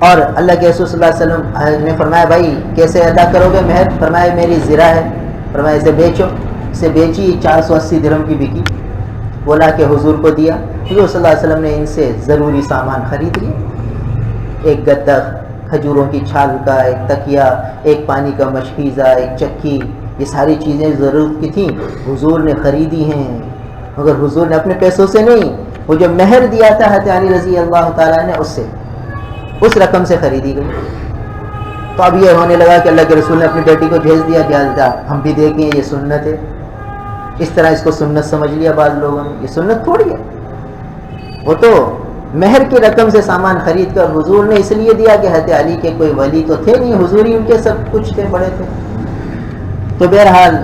اور اللہ کے رسول صلی اللہ علیہ وسلم نے فرمایا بھائی کیسے ادا کرو گے مہر؟ فرمایا میری زرہ ہے، فرمایا اسے بیچو، اسے بیچی، 480 درہم کی بکی، وہ لا کے حضور کو دیا۔ حضور صلی اللہ علیہ وسلم نے ان سے ضروری سامان خرید لیے، ایک گدا کھجوروں کی چھال کا، ایک تکیہ، ایک پانی کا مشکیزہ، ایک چکی، یہ ساری چیزیں ضرورت کی تھیں حضور نے خریدی ہیں، مگر حضور نے اپنے پیسوں سے نہیں، وہ جو مہر دیا تھا حضرت علی رضی اللہ تعالیٰ نے اس رقم سے خریدی گئی۔ تو اب یہ ہونے لگا کہ اللہ کے رسول نے اپنی بیٹی کو بھیج دیا کہ ہم بھی دیکھیں یہ سنت ہے، اس طرح اس کو سنت سمجھ لیا بعض لوگوں نے، یہ سنت تھوڑی ہے، وہ تو مہر کی رقم سے سامان خرید کر حضور نے اس لیے دیا کہ حضرت علی کے کوئی ولی تو تھے نہیں، حضور ہی ان کے سب کچھ تھے، بڑے تھے۔ تو بہرحال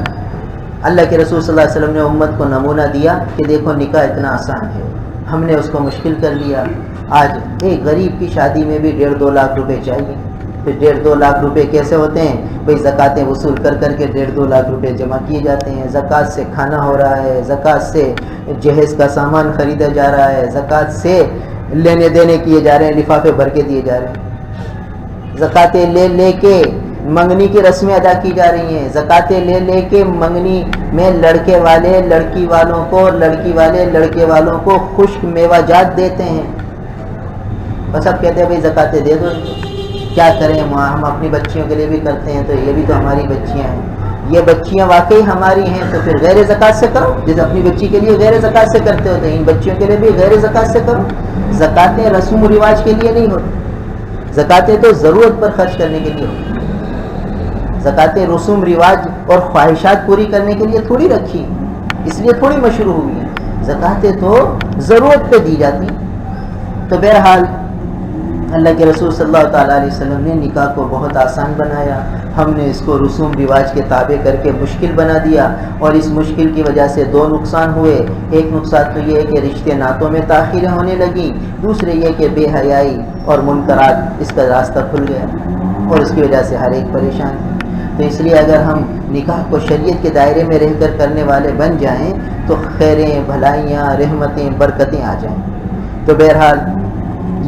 اللہ کے رسول صلی اللہ علیہ وسلم نے امت کو نمونہ دیا کہ دیکھو نکاح اتنا آسان ہے، ہم نے اس کو مشکل کر لیا۔ آج ایک غریب کی شادی میں بھی 1.5-2 لاکھ روپے چاہیے، پھر 1.5-2 لاکھ روپے کیسے ہوتے ہیں؟ بھئی زکاتیں وصول کر کر کے 1.5-2 لاکھ روپے جمع کیے جاتے ہیں، زکوٰۃ سے کھانا ہو رہا ہے، زکوٰۃ سے جہیز کا سامان خریدا جا رہا ہے، زکوٰۃ سے لینے دینے کیے جا رہے ہیں، لفافے بھر کے دیے جا رہے ہیں، زکاتیں لے لے کے منگنی کی رسمیں ادا کی جا رہی ہیں، زکاتیں لے لے کے منگنی میں لڑکے والے لڑکی والوں کو، لڑکی والے لڑکے والوں کو خشک میوہ جات دیتے ہیں، بس اب کہتے ہیں بھئی زکاتیں دے دو۔ کیا کریں، ہم اپنی بچیوں کے لیے بھی کرتے ہیں تو یہ بھی تو ہماری بچیاں ہیں، یہ بچیاں واقعی ہماری ہیں تو پھر غیر زکات سے کرو، جیسے اپنی بچی کے لیے غیر زکات سے کرتے ہوتے ہیں ان بچیوں کے لیے بھی غیر زکات سے کرو۔ زکاتیں رسم و رواج کے لیے نہیں ہوتی، زکاتیں تو ضرورت پر خرچ کرنے کے لیے ہوتی، زکاتیں رسوم رواج اور خواہشات پوری کرنے کے لیے تھوڑی رکھی، اس لیے تھوڑی مشروع ہوئی ہیں، زکاتیں تو ضرورت پہ دی جاتی ہیں۔ تو بہرحال اللہ کے رسول صلی اللہ تعالیٰ علیہ وسلم نے نکاح کو بہت آسان بنایا، ہم نے اس کو رسوم رواج کے تابع کر کے مشکل بنا دیا، اور اس مشکل کی وجہ سے 2 نقصان ہوئے۔ ایک نقصان تو یہ ہے کہ رشتے ناتوں میں تاخیریں ہونے لگیں، دوسرے یہ کہ بے حیائی اور منکرات اس کا راستہ کھل گیا، اور اس کی وجہ سے ہر ایک پریشان ہے۔ تو اس لیے اگر ہم نکاح کو شریعت کے دائرے میں رہ کر کرنے والے بن جائیں تو خیریں، بھلائیاں، رحمتیں، برکتیں آ جائیں۔ تو بہرحال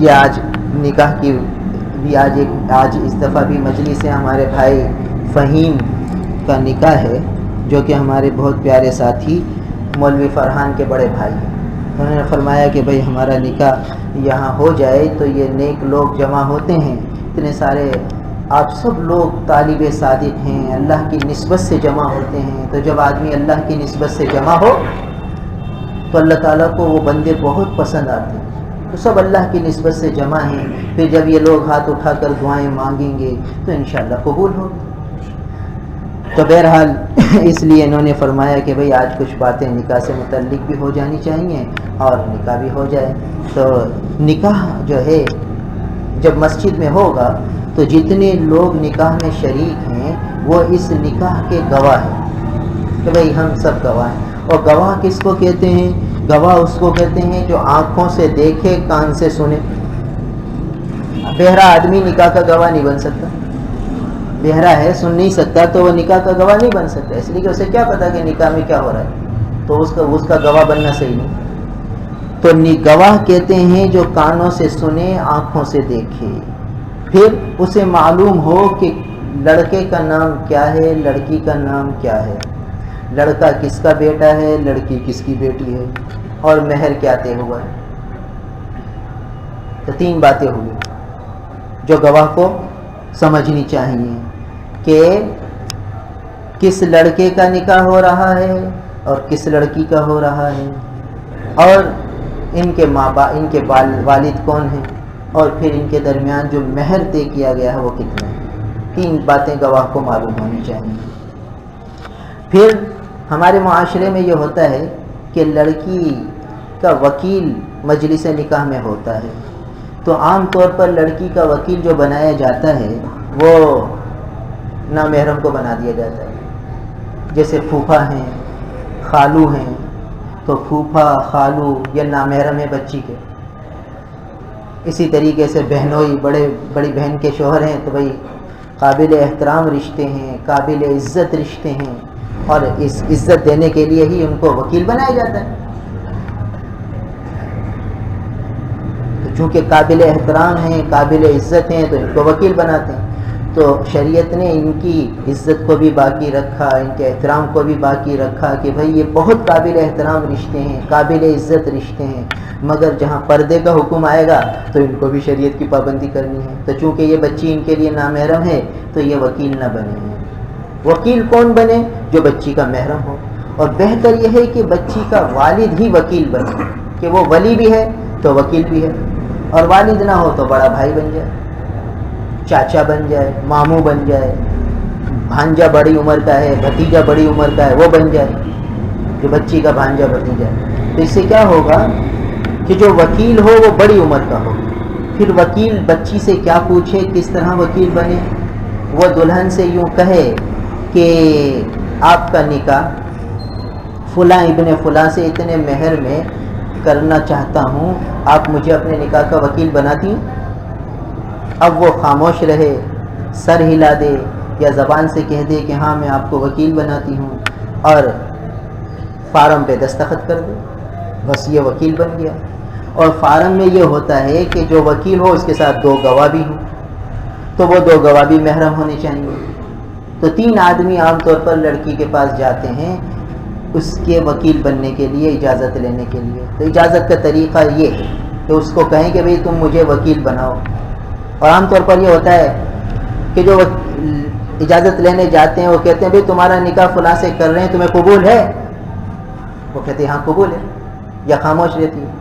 یہ آج نکاح کی بھی آج اس دفعہ بھی مجلس ہے، ہمارے بھائی فہیم کا نکاح ہے، جو کہ ہمارے بہت پیارے ساتھی مولوی فرحان کے بڑے بھائی ہیں۔ انہوں نے فرمایا کہ بھئی ہمارا نکاح یہاں ہو جائے تو یہ نیک لوگ جمع ہوتے ہیں، اتنے سارے آپ سب لوگ طالب صادق ہیں، اللہ کی نسبت سے جمع ہوتے ہیں، تو جب آدمی اللہ کی نسبت سے جمع ہو تو اللہ تعالیٰ کو وہ بندے بہت پسند آتے ہیں، تو سب اللہ کی نسبت سے جمع ہیں، پھر جب یہ لوگ ہاتھ اٹھا کر دعائیں مانگیں گے تو انشاءاللہ قبول ہوگی۔ تو بہرحال اس لیے انہوں نے فرمایا کہ بھئی آج کچھ باتیں نکاح سے متعلق بھی ہو جانی چاہیے اور نکاح بھی ہو جائے۔ تو نکاح جو ہے جب مسجد میں ہوگا تو جتنے لوگ نکاح میں شریک ہیں وہ اس نکاح کے گواہ ہیں کہ بھئی ہم سب گواہ ہیں۔ اور گواہ کس کو کہتے ہیں؟ گواہ اس کو کہتے ہیں جو آنکھوں سے دیکھے، کان سے سنے۔ بہرا آدمی نکاح کا گواہ نہیں بن سکتا، بہرا ہے، سن نہیں سکتا، تو وہ نکاح کا گواہ نہیں بن سکتا، اس لیے کہ اسے کیا پتا کہ نکاح میں کیا ہو رہا ہے، تو اس کا گواہ بننا صحیح نہیں۔ تو گواہ کہتے ہیں جو کانوں سے سنے، آنکھوں سے دیکھے، پھر اسے معلوم ہو کہ لڑکے کا نام کیا ہے، لڑکی کا نام کیا ہے، لڑکا کس کا بیٹا ہے، لڑکی کس کی بیٹی ہے، اور مہر کیا طے ہوا ہے۔ تو 3 باتیں ہوئی جو گواہ کو سمجھنی چاہیے کہ کس لڑکے کا نکاح ہو رہا ہے اور کس لڑکی کا ہو رہا ہے، اور ان کے ماں باپ، ان کے والد کون ہیں، اور پھر ان کے درمیان جو مہر طے کیا گیا ہے وہ کتنا ہے۔ 3 باتیں گواہ کو معلوم ہونی چاہیے۔ پھر ہمارے معاشرے میں یہ ہوتا ہے کہ لڑکی کا وکیل مجلس نکاح میں ہوتا ہے، تو عام طور پر لڑکی کا وکیل جو بنایا جاتا ہے وہ نامحرم کو بنا دیا جاتا ہے، جیسے پھوپھا ہیں، خالو ہیں، تو پھوپھا خالو یہ نامحرم ہے بچی کے۔ اسی طریقے سے بہنوئی، بڑی بہن کے شوہر ہیں تو بھائی قابل احترام رشتے ہیں، قابل عزت رشتے ہیں، اور اس عزت دینے کے لیے ہی ان کو وکیل بنایا جاتا ہے۔ تو چونکہ قابل احترام ہیں، قابل عزت ہیں، تو ان کو وکیل بناتے ہیں۔ تو شریعت نے ان کی عزت کو بھی باقی رکھا، ان کے احترام کو بھی باقی رکھا کہ بھئی یہ بہت قابل احترام رشتے ہیں، قابل عزت رشتے ہیں، مگر جہاں پردے کا حکم آئے گا تو ان کو بھی شریعت کی پابندی کرنی ہے۔ تو چونکہ یہ بچی ان کے لیے نامحرم ہے تو یہ وکیل نہ بنے ہیں۔ وکیل کون بنے؟ جو بچی کا محرم ہو، اور بہتر یہ ہے کہ بچی کا والد ہی وکیل بنے، کہ وہ ولی بھی ہے تو وکیل بھی ہے، اور والد نہ ہو تو بڑا بھائی بن جائے، چاچا بن جائے، ماموں بن جائے، بھانجا بڑی عمر کا ہے، بھتیجا بڑی عمر کا ہے وہ بن جائے، جو بچی کا بھانجا بھتیجا ہے۔ تو اس سے کیا ہوگا کہ جو وکیل ہو وہ بڑی عمر کا ہو، پھر وکیل بچی سے کیا پوچھے، کس طرح وکیل بنے، وہ دلہن سے یوں کہے کہ آپ کا نکاح فلاں ابن فلاں سے اتنے مہر میں کرنا چاہتا ہوں، آپ مجھے اپنے نکاح کا وکیل بناتی ہیں؟ اب وہ خاموش رہے، سر ہلا دے یا زبان سے کہہ دے کہ ہاں میں آپ کو وکیل بناتی ہوں اور فارم پہ دستخط کر دے، بس یہ وکیل بن گیا۔ اور فارم میں یہ ہوتا ہے کہ جو وکیل ہو اس کے ساتھ 2 گواہ بھی ہوں، تو وہ 2 گواہ بھی محرم ہونے چاہیے۔ تو 3 آدمی عام طور پر لڑکی کے پاس جاتے ہیں اس کے وکیل بننے کے لیے، اجازت لینے کے لیے۔ تو اجازت کا طریقہ یہ ہے کہ اس کو کہیں کہ بھئی تم مجھے وکیل بناؤ، اور عام طور پر یہ ہوتا ہے کہ جو اجازت لینے جاتے ہیں وہ کہتے ہیں بھئی تمہارا نکاح فلاں سے کر رہے ہیں، تمہیں قبول ہے؟ وہ کہتے ہیں ہاں قبول ہے، یا خاموش رہتی ہے۔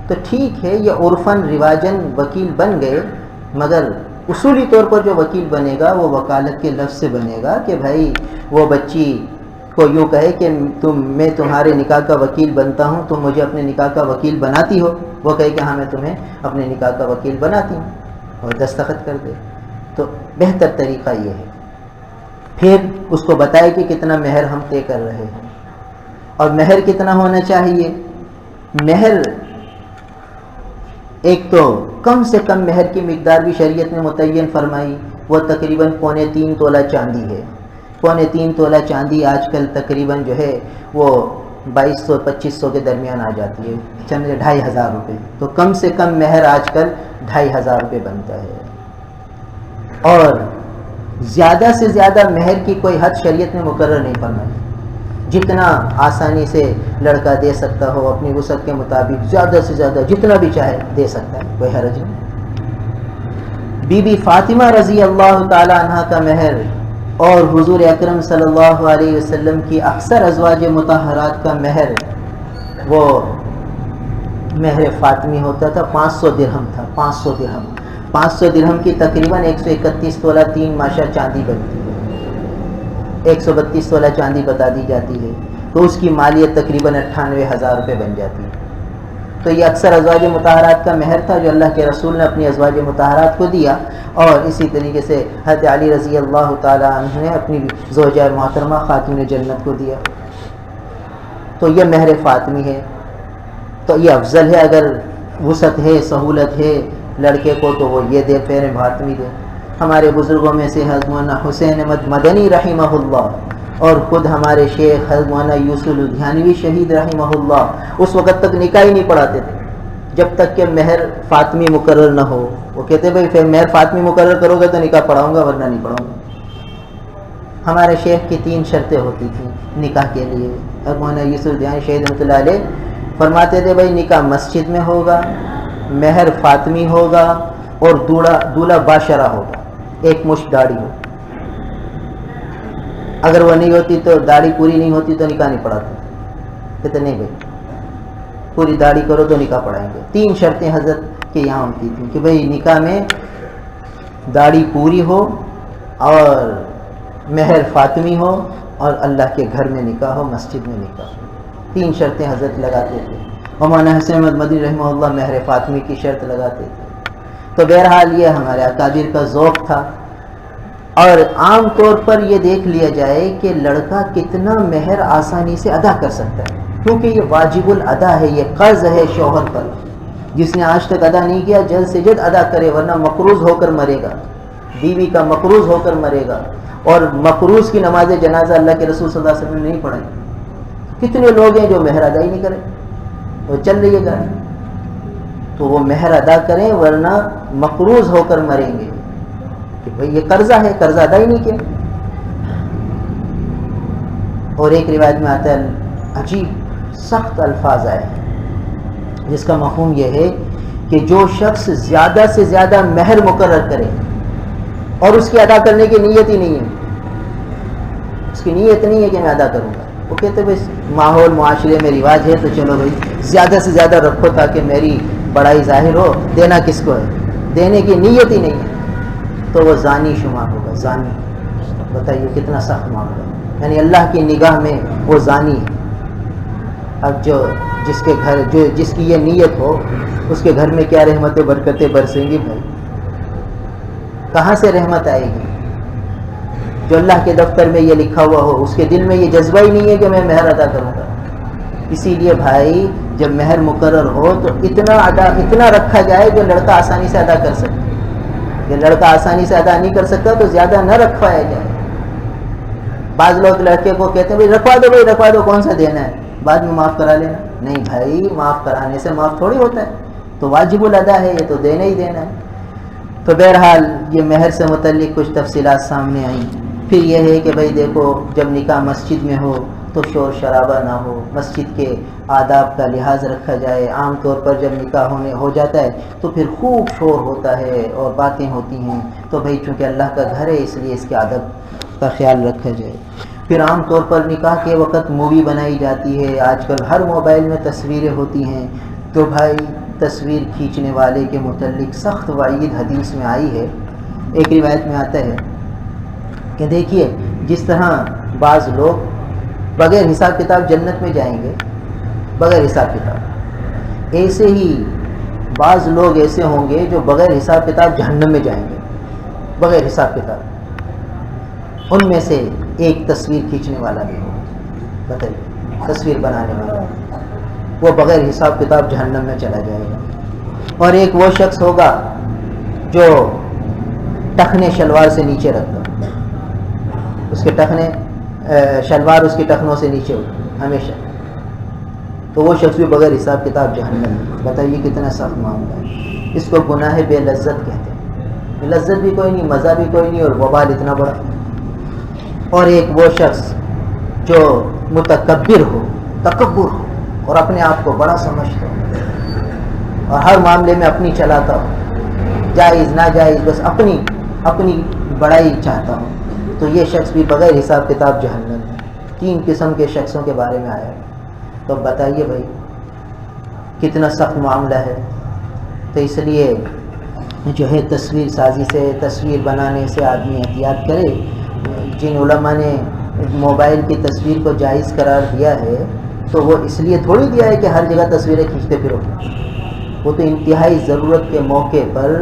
تو ٹھیک ہے، یہ عرفاً رواجاً وکیل بن گئے، مگر اصولی طور پر جو وکیل بنے گا وہ وکالت کے لفظ سے بنے گا کہ بھائی وہ بچی کو یوں کہے کہ میں تمہارے نکاح کا وکیل بنتا ہوں، تم مجھے اپنے نکاح کا وکیل بناتی ہو، وہ کہے کہ ہاں میں تمہیں اپنے نکاح کا وکیل بناتی ہوں، اور دستخط کر دے۔ تو بہتر طریقہ یہ ہے۔ پھر اس کو بتائے کہ کتنا مہر ہم طے کر رہے ہیں، اور مہر کتنا ہونا چاہیے۔ مہر ایک تو کم سے کم مہر کی مقدار بھی شریعت نے متعین فرمائی، وہ تقریباً 3.25 تولہ چاندی ہے۔ 3.25 تولہ چاندی آج کل تقریباً جو ہے وہ 2200-2500 کے درمیان آ جاتی ہے، 2500 روپے۔ تو کم سے کم مہر آج کل 2500 روپے بنتا ہے، اور زیادہ سے زیادہ مہر کی کوئی حد شریعت نے مقرر نہیں فرمائی۔ جتنا آسانی سے لڑکا دے سکتا ہو اپنی وسعت کے مطابق، زیادہ سے زیادہ جتنا بھی چاہے دے سکتا ہے، کوئی حرج نہیں۔ بی بی فاطمہ رضی اللہ تعالی عنہ کا مہر اور حضور اکرم صلی اللہ علیہ وسلم کی اکثر ازواج مطہرات کا مہر، وہ مہر فاطمی ہوتا تھا، 500 درہم تھا۔ 500 درہم کی تقریباً 131 تولہ 3 ماشا چاندی بنتی ہے، 132 تولہ چاندی بتا دی جاتی ہے، تو اس کی مالیت تقریباً 98,000 روپے بن جاتی ہے۔ تو یہ اکثر ازواج مطہرات کا مہر تھا جو اللہ کے رسول نے اپنی ازواج مطہرات کو دیا، اور اسی طریقے سے حضرت علی رضی اللہ تعالی عنہ نے اپنی زوجہ محترمہ خاتون جنت کو دیا۔ تو یہ مہر فاطمی ہے۔ تو یہ افضل ہے، اگر وسعت ہے، سہولت ہے لڑکے کو تو وہ یہ دے، پہلے فاطمی دے۔ ہمارے بزرگوں میں سے حضرت مولانا حسین احمد مدنی رحمہ اللہ، اور خود ہمارے شیخ حضرت مولانا یوسف لدھیانوی شہید رحمہ اللہ اس وقت تک نکاح ہی نہیں پڑھاتے تھے جب تک کہ مہر فاطمی مقرر نہ ہو۔ وہ کہتے بھائی پھر مہر فاطمی مقرر کرو گے تو نکاح پڑھاؤں گا، ورنہ نہیں پڑھاؤں گا۔ ہمارے شیخ کی 3 شرطیں ہوتی تھیں نکاح کے لیے۔ حضرت مولانا یوسف لدھیانوی شہید رحمۃ اللہ علیہ فرماتے تھے بھائی نکاح مسجد میں ہوگا، مہر فاطمی ہوگا، اور دولہا باشرہ ہوگا، 1 مشت داڑھی ہو۔ اگر وہ نہیں ہوتی تو داڑھی پوری نہیں ہوتی تو نکاح نہیں پڑھاتے، کہتے نہیں بھائی پوری داڑھی کرو تو نکاح پڑھائیں گے۔ 3 شرطیں حضرت کے یہاں ہوتی تھیں کہ بھائی نکاح میں داڑھی پوری ہو، اور مہر فاطمی ہو، اور اللہ کے گھر میں نکاح ہو، مسجد میں نکاح ہو۔ 3 شرطیں حضرت لگاتے تھے، اور مولانا حسین احمد مدنی رحمہ اللہ مہر فاطمی کی شرط لگاتے تھے۔ تو بہرحال یہ ہمارے اکابر کا ذوق تھا، اور عام طور پر یہ دیکھ لیا جائے کہ لڑکا کتنا مہر آسانی سے ادا کر سکتا ہے، کیونکہ یہ واجب الادا ہے، یہ قرض ہے شوہر پر۔ جس نے آج تک ادا نہیں کیا جلد سے جلد ادا کرے، ورنہ مقروض ہو کر مرے گا، بیوی کا مقروض ہو کر مرے گا۔ اور مقروض کی نماز جنازہ اللہ کے رسول صلی اللہ علیہ وسلم نے نہیں پڑھائی۔ کتنے لوگ ہیں جو مہر ادا ہی نہیں کریں، وہ چل رہی ہے گاڑی، تو وہ مہر ادا کریں ورنہ مقروض ہو کر مریں گے، کہ بھئی یہ قرضہ ہے، قرضہ ادا ہی نہیں کیا۔ اور ایک روایت میں آتا ہے عجیب سخت الفاظ آئے ہیں جس کا مفہوم یہ ہے کہ جو شخص زیادہ سے زیادہ مہر مقرر کرے اور اس کی ادا کرنے کی نیت ہی نہیں ہے، اس کی نیت نہیں ہے کہ میں ادا کروں گا، وہ کہتے ہیں بس ماحول معاشرے میں رواج ہے تو چلو بھائی زیادہ سے زیادہ رکھو تاکہ میری بڑائی ظاہر ہو، دینا کس کو ہے، دینے کی نیت ہی نہیں ہے، تو وہ زانی شمار ہوگا۔ زانی، بتائیے کتنا سخت معاملہ، یعنی اللہ کی نگاہ میں وہ زانی ہے۔ اب جس کے گھر جس کی یہ نیت ہو اس کے گھر میں کیا رحمت و برکتیں برسیں گی بھائی، کہاں سے رحمت آئے گی؟ جو اللہ کے دفتر میں یہ لکھا ہوا ہو اس کے دل میں یہ جذبہ ہی نہیں ہے کہ میں مہر ادا کروں گا۔ اسی لیے بھائی جب مہر مقرر ہو تو اتنا رکھا جائے جو لڑکا آسانی سے ادا کر سکے۔ یہ لڑکا آسانی سے ادا نہیں کر سکتا تو زیادہ نہ رکھوایا جائے. بعض لوگ لڑکے کو کہتے ہیں بھائی رکھوا دو کون سا دینا ہے, بعد میں معاف کرا لینا. نہیں بھائی, معاف کرانے سے معاف تھوڑی ہوتا ہے, تو واجب الادا ہے, یہ تو دینا ہی دینا ہے. تو بہرحال یہ مہر سے متعلق کچھ تفصیلات سامنے آئیں. پھر یہ ہے کہ بھائی دیکھو, جب نکاح مسجد میں ہو تو شور شرابہ نہ ہو, مسجد کے آداب کا لحاظ رکھا جائے. عام طور پر جب نکاح ہو جاتا ہے تو پھر خوب شور ہوتا ہے اور باتیں ہوتی ہیں, تو بھائی چونکہ اللہ کا گھر ہے اس لیے اس کے آداب کا خیال رکھا جائے. پھر عام طور پر نکاح کے وقت مووی بنائی جاتی ہے, آج کل ہر موبائل میں تصویریں ہوتی ہیں, تو بھائی تصویر کھینچنے والے کے متعلق سخت وعید حدیث میں آئی ہے. ایک روایت میں آتا ہے کہ دیکھیے, جس طرح بعض لوگ بغیر حساب کتاب جنت میں جائیں گے, بغیر حساب کتاب, ایسے ہی بعض لوگ ایسے ہوں گے جو بغیر حساب کتاب جہنم میں جائیں گے, بغیر حساب کتاب. ان میں سے ایک تصویر کھینچنے والا بھی ہو, بتائیے, تصویر بنانے والا, وہ بغیر حساب کتاب جہنم میں چلا جائے گا. اور ایک وہ شخص ہوگا جو ٹخنے شلوار سے نیچے رکھتا, اس کے ٹخنے شلوار اس کے ٹخنوں سے نیچے ہوتا ہمیشہ, تو وہ شخص بھی بغیر حساب کتاب جہنم میں. بتائیے کتنا سخت معاملہ ہے. اس کو گناہ بے لذت کہتے ہیں. لذت بھی کوئی نہیں, مزہ بھی کوئی نہیں, اور وبال اتنا بڑا. اور ایک وہ شخص جو متکبر ہو, تکبر ہو, اور اپنے آپ کو بڑا سمجھتا ہو, اور ہر معاملے میں اپنی چلاتا ہو, جائز ناجائز بس اپنی بڑائی چاہتا ہو, تو یہ شخص بھی بغیر حساب کتاب جہنم ہے. 3 قسم کے شخصوں کے بارے میں آیا ہے. تو بتائیے بھائی کتنا سخت معاملہ ہے. تو اس لیے جو ہے تصویر سازی سے, تصویر بنانے سے آدمی احتیاط کرے. جن علماء نے موبائل کی تصویر کو جائز قرار دیا ہے تو وہ اس لیے تھوڑی دیا ہے کہ ہر جگہ تصویریں کھینچتے پھرو. وہ تو انتہائی ضرورت کے موقع پر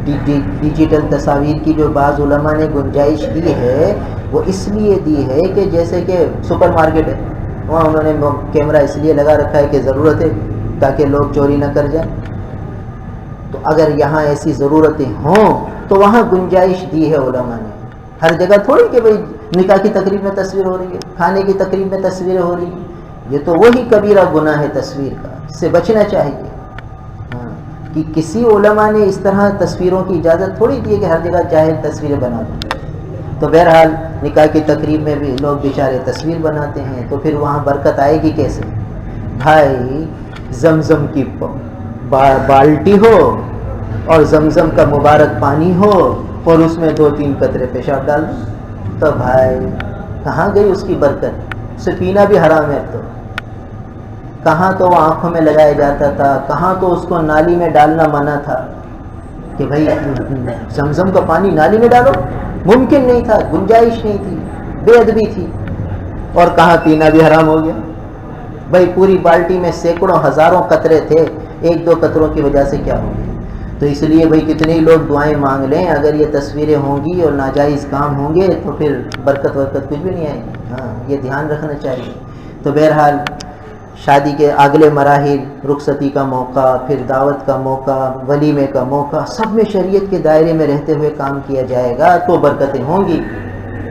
ڈیجیٹل تصاویر کی جو بعض علماء نے گنجائش دی ہے وہ اس لیے دی ہے کہ جیسے کہ سپر مارکیٹ ہے, وہاں انہوں نے کیمرہ اس لیے لگا رکھا ہے کہ ضرورت ہے تاکہ لوگ چوری نہ کر جائیں. تو اگر یہاں ایسی ضرورتیں ہوں تو وہاں گنجائش دی ہے علماء نے. ہر جگہ تھوڑی کہ بھئی نکاح کی تقریب میں تصویر ہو رہی ہے, کھانے کی تقریب میں تصویریں ہو رہی ہیں. یہ تو وہی کبیرہ گناہ ہے تصویر کا, اس سے بچنا چاہیے. کہ کسی علماء نے اس طرح تصویروں کی اجازت تھوڑی دی ہے کہ ہر جگہ چاہے تصویریں بنا دیں. تو بہرحال نکاح کی تقریب میں بھی لوگ بیچارے تصویر بناتے ہیں, تو پھر وہاں برکت آئے گی کیسے؟ بھائی زمزم کی بالٹی ہو اور زمزم کا مبارک پانی ہو اور اس میں 2-3 قطرے پیشاب ڈال دو, تو بھائی کہاں گئی اس کی برکت؟ اسے پینا بھی حرام ہے. تو کہاں تو وہ آنکھوں میں لگایا جاتا تھا, کہاں تو اس کو نالی میں ڈالنا منع تھا کہ بھائی زمزم کا پانی نالی میں ڈالو, ممکن نہیں تھا, گنجائش نہیں تھی, بے ادبی تھی. اور کہاں پینا بھی حرام ہو گیا. بھائی پوری بالٹی میں سینکڑوں ہزاروں قطرے تھے, 1-2 قطروں کی وجہ سے کیا ہو گیا؟ تو اس لیے بھائی کتنے ہی لوگ دعائیں مانگ لیں, اگر یہ تصویریں ہوں گی اور ناجائز کام ہوں گے تو پھر برکت کچھ بھی نہیں آئے گی. ہاں, یہ دھیان رکھنا چاہیے. تو بہرحال شادی کے اگلے مراحل, رخصتی کا موقع, پھر دعوت کا موقع, ولیمے کا موقع, سب میں شریعت کے دائرے میں رہتے ہوئے کام کیا جائے گا تو برکتیں ہوں گی,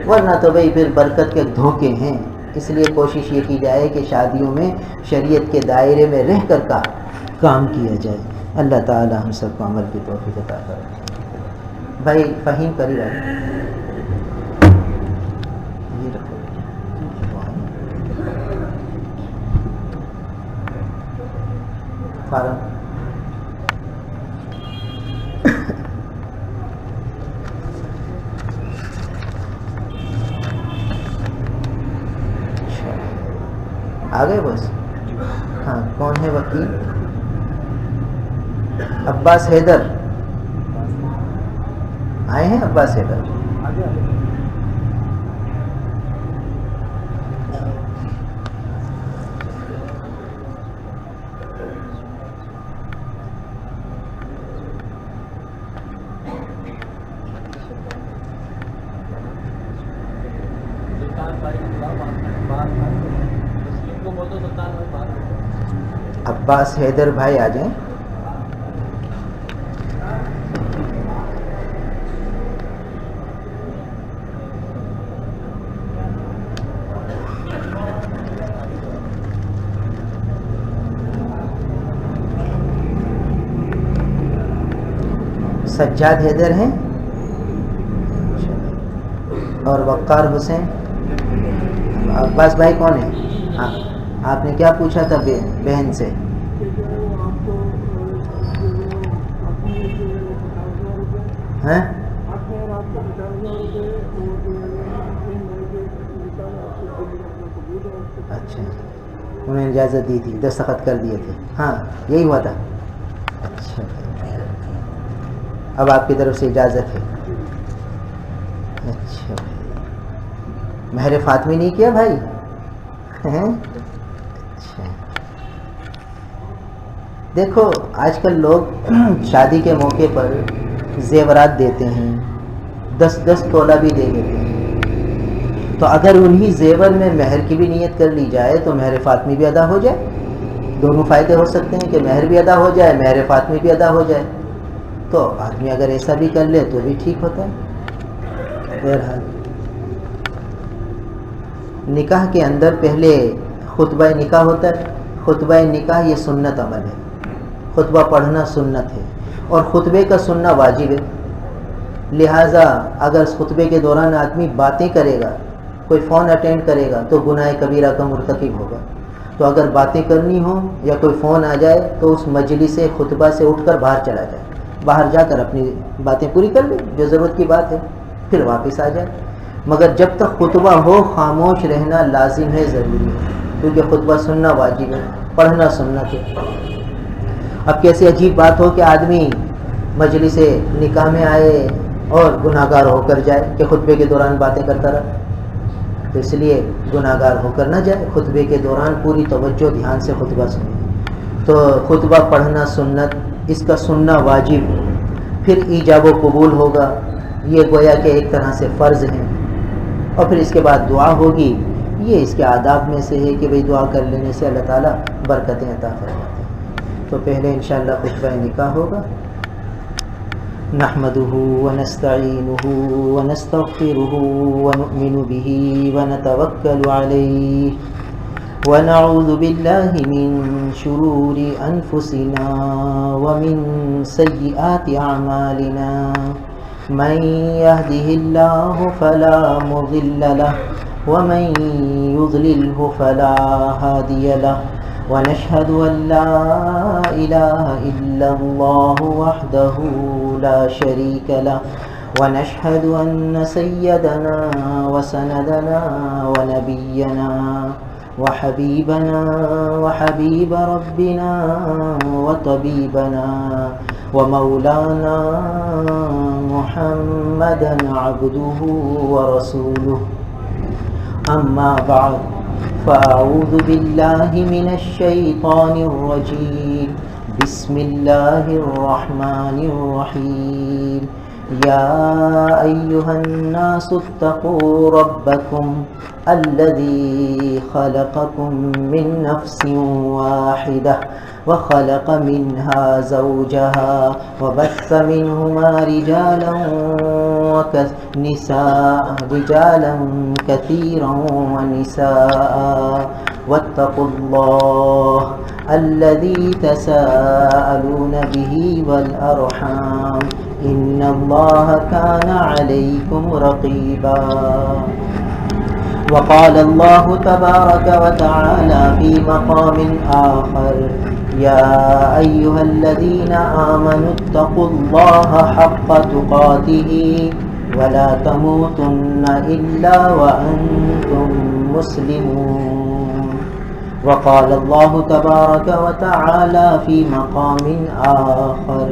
ورنہ تو بھائی پھر برکت کے دھوکے ہیں. اس لیے کوشش یہ کی جائے کہ شادیوں میں شریعت کے دائرے میں رہ کر کام کیا جائے. اللہ تعالی ہم سب کو عمل کی توفیق عطا کرے. بھائی فہیم کری رہے فارم آ گئے بس. ہاں, کون ہے وکیل؟ عباس حیدر آئے ہیں. عباس حیدر عباس حیدر بھائی آ جائیں. سجاد حیدر ہیں اور وقار حسین. عباس بھائی کون ہیں؟ ہاں آپ نے کیا پوچھا تھا بہن سے؟ ہیں اچھا انہوں نے اجازت دی تھی, دستخط کر دیے تھے. ہاں یہی ہوا تھا. اچھا اب آپ کی طرف سے اجازت ہے. اچھا مہر فاطمی نہیں کیا بھائی؟ اچھا دیکھو آج کل لوگ شادی کے موقع پر زیورات دیتے ہیں, 10 تولہ بھی دے دیتے ہیں. تو اگر انہی زیور میں مہر کی بھی نیت کر لی جائے تو مہر فاطمی بھی ادا ہو جائے. دونوں فائدے ہو سکتے ہیں کہ مہر بھی ادا ہو جائے, مہر فاطمی بھی ادا ہو جائے. تو آدمی اگر ایسا بھی کر لے تو بھی ٹھیک ہوتا ہے. بہرحال نکاح کے اندر پہلے خطبہ نکاح ہوتا ہے. خطبہ نکاح یہ سنت عمل ہے, خطبہ پڑھنا سنت ہے اور خطبے کا سننا واجب ہے. لہٰذا اگر خطبے کے دوران آدمی باتیں کرے گا, کوئی فون اٹینڈ کرے گا تو گناہ کبیرہ کا مرتکب ہوگا. تو اگر باتیں کرنی ہوں یا کوئی فون آ جائے تو اس مجلس خطبہ سے اٹھ کر باہر چلا جائے, باہر جا کر اپنی باتیں پوری کر لے جو ضرورت کی بات ہے, پھر واپس آ جائے. مگر جب تک خطبہ ہو خاموش رہنا لازم ہے, ضروری ہے, کیونکہ خطبہ سننا واجب ہے, پڑھنا سنت ہے. اب کیسی عجیب بات ہو کہ آدمی مجلس نکاح میں آئے اور گناہ گار ہو کر جائے کہ خطبے کے دوران باتیں کرتا رہا. تو اس لیے گناہ گار ہو کر نہ جائے, خطبے کے دوران پوری توجہ دھیان سے خطبہ سنیں. تو خطبہ پڑھنا سنت, اس کا سننا واجب, پھر ایجاب و قبول ہوگا, یہ گویا کہ ایک طرح سے فرض ہے. اور پھر اس کے بعد دعا ہوگی, یہ اس کے آداب میں سے ہے کہ بھئی دعا کر لینے سے اللہ تعالیٰ برکتیں عطا فرماتے ہیں. تو پہلے انشاءاللہ خطبہ نکاح ہوگا. نحمده ونستعینه ونستغفره ونؤمن به ونتوکل علیه ونعوذ بالله من شرور انفسنا ومن سیئات اعمالنا من يهده الله فلا مضل له ومن يضلله فلا هادي له ونشهد أن لا إله إلا الله وحده لا شريك له ونشهد أن سيدنا وسندنا ونبينا وحبيبنا وحبيب ربنا وطبيبنا ومولانا محمدا عبده ورسوله. أما بعد فأعوذ بالله من الشيطان الرجيم. بسم الله الرحمن الرحيم. يا أيها الناس اتقوا ربكم الذي خلقكم من نفس واحدة وخلق منها زوجها وبث منهما رجالا كثيرا ونساء واتقوا الله الذي تساءلون به والأرحام إن الله كان عليكم رقيبا. وقال الله تبارك وتعالى في مقام آخر يا أيها الذين آمنوا اتقوا الله حق تقاته ولا تموتن إلا وأنتم مسلمون. وقال الله تبارك وتعالى في مقام آخر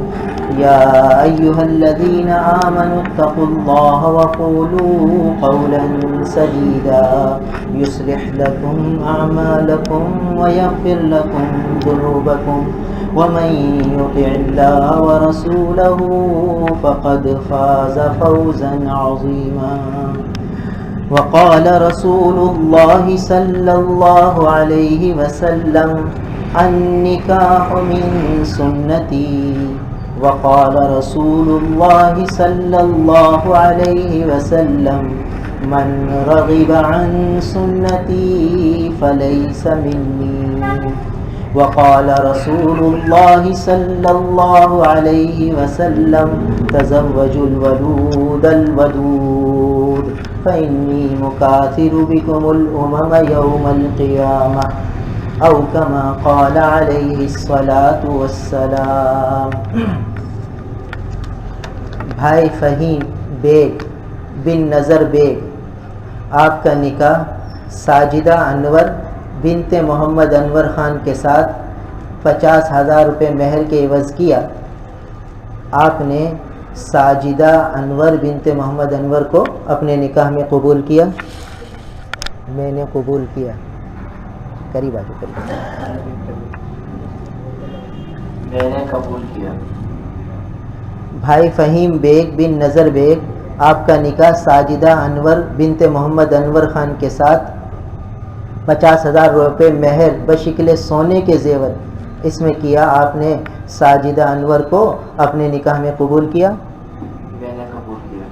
يا أيها الذين آمنوا اتقوا الله وقولوا قولا سديدا يصلح لكم أعمالكم ويغفر لكم ذنوبكم ومن يطع الله ورسوله فقد فاز فوزا عظيما. وقال رسول الله صلى الله عليه وسلم النكاح من سنتي. وقال رسول الله صلى الله عليه وسلم من رغب عن سنتي فليس مني. وقال رسول الله صلى الله عليه وسلم تزوجوا الولود الودود فإني مكاثر بكم الأمم يوم القيامة أو كما قال عليه الصلاة والسلام. بھائی فہیم بیگ بن نظر بیگ، آپ کا نکاح ساجدہ انور بنت محمد انور خان کے ساتھ 50,000 روپے مہر کے عوض کیا. آپ نے ساجدہ انور بنت محمد انور کو اپنے نکاح میں قبول کیا. میں نے قبول کیا. قریب آ جائے. میں نے قبول کیا. بھائی فہیم بیگ بن نظر بیگ، آپ کا نکاح ساجدہ انور بنت محمد انور خان کے ساتھ 50,000 روپے مہر بشکل سونے کے زیور اس میں کیا. آپ نے ساجدہ انور کو اپنے نکاح میں قبول کیا. میں نے قبول کیا.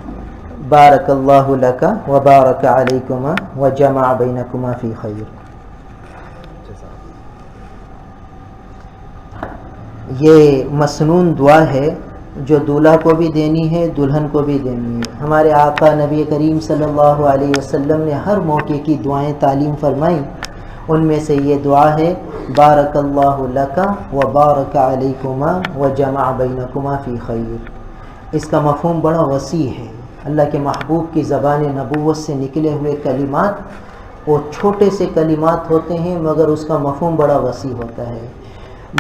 بارک اللہ لک و بارک علیکما و جمع بینکما فی خیر. یہ مسنون دعا ہے جو دولہا کو بھی دینی ہے، دلہن کو بھی دینی ہے. ہمارے آقا نبی کریم صلی اللہ علیہ وسلم نے ہر موقع کی دعائیں تعلیم فرمائیں. ان میں سے یہ دعا ہے بارک اللہ لک و بارک علیکما و جمع بینکما فی خیر. اس کا مفہوم بڑا وسیع ہے. اللہ کے محبوب کی زبان نبوت سے نکلے ہوئے کلمات وہ چھوٹے سے کلمات ہوتے ہیں مگر اس کا مفہوم بڑا وسیع ہوتا ہے.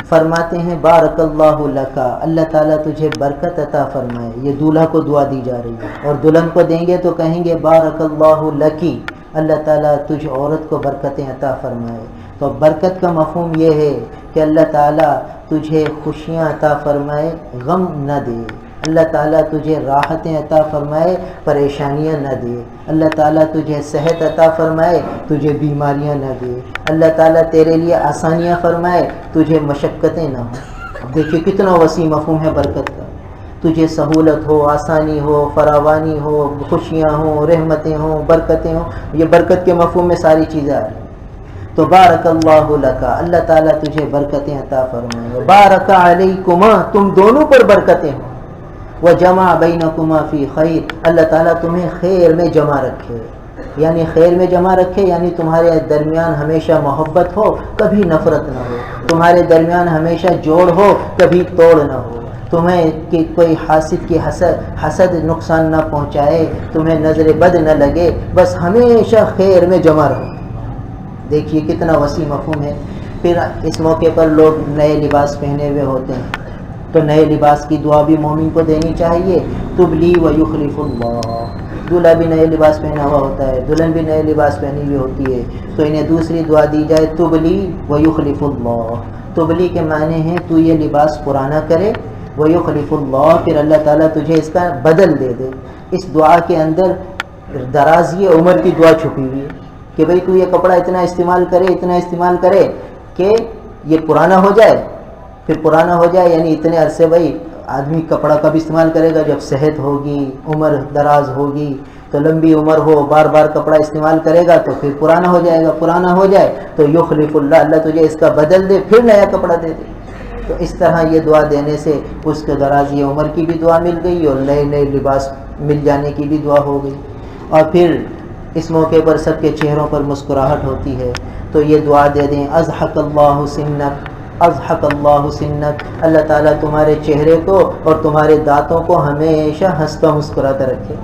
فرماتے ہیں بارک اللہ لکا، اللہ تعالیٰ تجھے برکت عطا فرمائے. یہ دولہا کو دعا دی جا رہی ہے. اور دلہن کو دیں گے تو کہیں گے بارک اللہ لکی، اللہ تعالیٰ تجھ عورت کو برکتیں عطا فرمائے. تو برکت کا مفہوم یہ ہے کہ اللہ تعالیٰ تجھے خوشیاں عطا فرمائے، غم نہ دے. اللہ تعالیٰ تجھے راحتیں عطا فرمائے، پریشانیاں نہ دے. اللہ تعالیٰ تجھے صحت عطا فرمائے، تجھے بیماریاں نہ دے. اللہ تعالیٰ تیرے لیے آسانیاں فرمائے، تجھے مشقتیں نہ ہوں. دیکھیے کتنا وسیع مفہوم ہے برکت کا. تجھے سہولت ہو، آسانی ہو، فراوانی ہو، خوشیاں ہوں، رحمتیں ہوں، برکتیں ہوں. یہ برکت کے مفہوم میں ساری چیزیں آ رہی ہیں. تو بارک اللہ لکا، اللہ تعالیٰ تجھے برکتیں عطا فرمائے. بارک علیکما، تم دونوں پر برکتیں ہوں. وجمع بینکما فی خیر، اللہ تعالیٰ تمہیں خیر میں جمع رکھے. یعنی خیر میں جمع رکھے یعنی تمہارے درمیان ہمیشہ محبت ہو، کبھی نفرت نہ ہو. تمہارے درمیان ہمیشہ جوڑ ہو، کبھی توڑ نہ ہو. تمہیں کہ کوئی حاسد کی حسد نقصان نہ پہنچائے، تمہیں نظر بد نہ لگے، بس ہمیشہ خیر میں جمع رہو. دیکھیے کتنا وسیع مفہوم ہے. پھر اس موقع پر لوگ نئے لباس پہنے ہوئے ہوتے ہیں تو نئے لباس کی دعا بھی مومن کو دینی چاہیے. تبلی و یخلف اللہ، دولہا بھی نئے لباس پہنا ہوا ہوتا ہے، دلہن بھی نئے لباس پہنی ہوئی ہوتی ہے. تو انہیں دوسری دعا دی جائے تبلی و یخلف اللہ. تبلی کے معنی ہیں تو یہ لباس پرانا کرے، و یخلف اللہ، پھر اللہ تعالیٰ تجھے اس کا بدل دے دے. اس دعا کے اندر درازی عمر کی دعا چھپی ہوئی ہے کہ بھئی تو یہ کپڑا اتنا استعمال کرے کہ یہ پرانا ہو جائے. پھر پرانا ہو جائے یعنی اتنے عرصے بھائی آدمی کپڑا کب استعمال کرے گا؟ جب صحت ہوگی، عمر دراز ہوگی، تو لمبی عمر ہو، بار بار کپڑا استعمال کرے گا تو پھر پرانا ہو جائے گا. پرانا ہو جائے تو یخلف اللہ، اللہ تجھے اس کا بدل دے، پھر نیا کپڑا دے دے. تو اس طرح یہ دعا دینے سے اس کے درازی عمر کی بھی دعا مل گئی اور نئے نئے لباس مل جانے کی بھی دعا ہو گئی. اور پھر اس موقع پر سب کے چہروں پر مسکراہٹ ہوتی ہے تو یہ دعا دے دیں اضحک اللہ سنک، اضحک اللہ سنک، اللہ تعالیٰ تمہارے چہرے کو اور تمہارے دانتوں کو ہمیشہ ہنستا مسکراتا رکھے.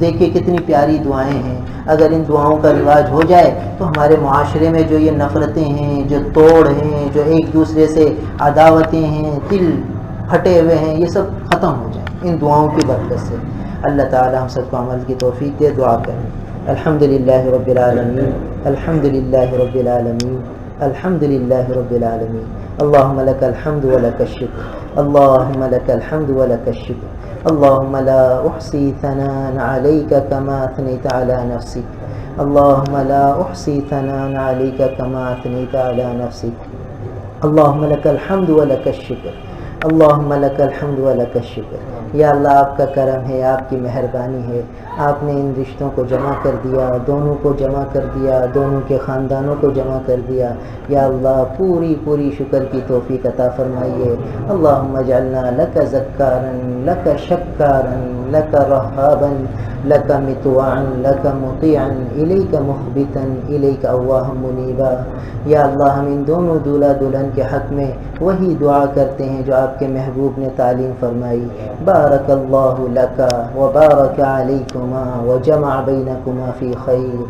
دیکھیے کتنی پیاری دعائیں ہیں. اگر ان دعاؤں کا رواج ہو جائے تو ہمارے معاشرے میں جو یہ نفرتیں ہیں، جو توڑ ہیں، جو ایک دوسرے سے عداوتیں ہیں، دل پھٹے ہوئے ہیں، یہ سب ختم ہو جائیں ان دعاؤں کی برکت سے. اللہ تعالیٰ ہم سب کو عمل کی توفیق دے. دعا کریں. الحمدللہ رب العالمین، الحمدللہ رب العالمین، الحمدللہ رب العالمین. اللهم لك الحمد ولك الشكر، اللهم لك الحمد ولك الشكر، اللهم لا أحصي ثناء عليك كما أثنيت على نفسك، اللهم لا أحصي ثناء عليك كما أثنيت على نفسك، اللهم لك الحمد ولك الشكر، اللهم لك الحمد ولك الشكر. یا اللہ آپ کا کرم ہے، آپ کی مہربانی ہے، آپ نے ان رشتوں کو جمع کر دیا، دونوں کو جمع کر دیا، دونوں کے خاندانوں کو جمع کر دیا۔ یا اللہ پوری شکر کی توفیق عطا فرمائیے۔ اللہم اجعلنا لک ذکارا لک شکارا لک رہابا لک مطوعا لک مطیعا الیک مخبتا الیک اواہا منیبا۔ یا اللہ ہم ان دونوں دولہا دلہن کے حق میں وہی دعا کرتے ہیں جو آپ کے محبوب نے تعلیم فرمائی۔ بارک اللہ لک وبارک علیکما وجمع بینکما فی خیر۔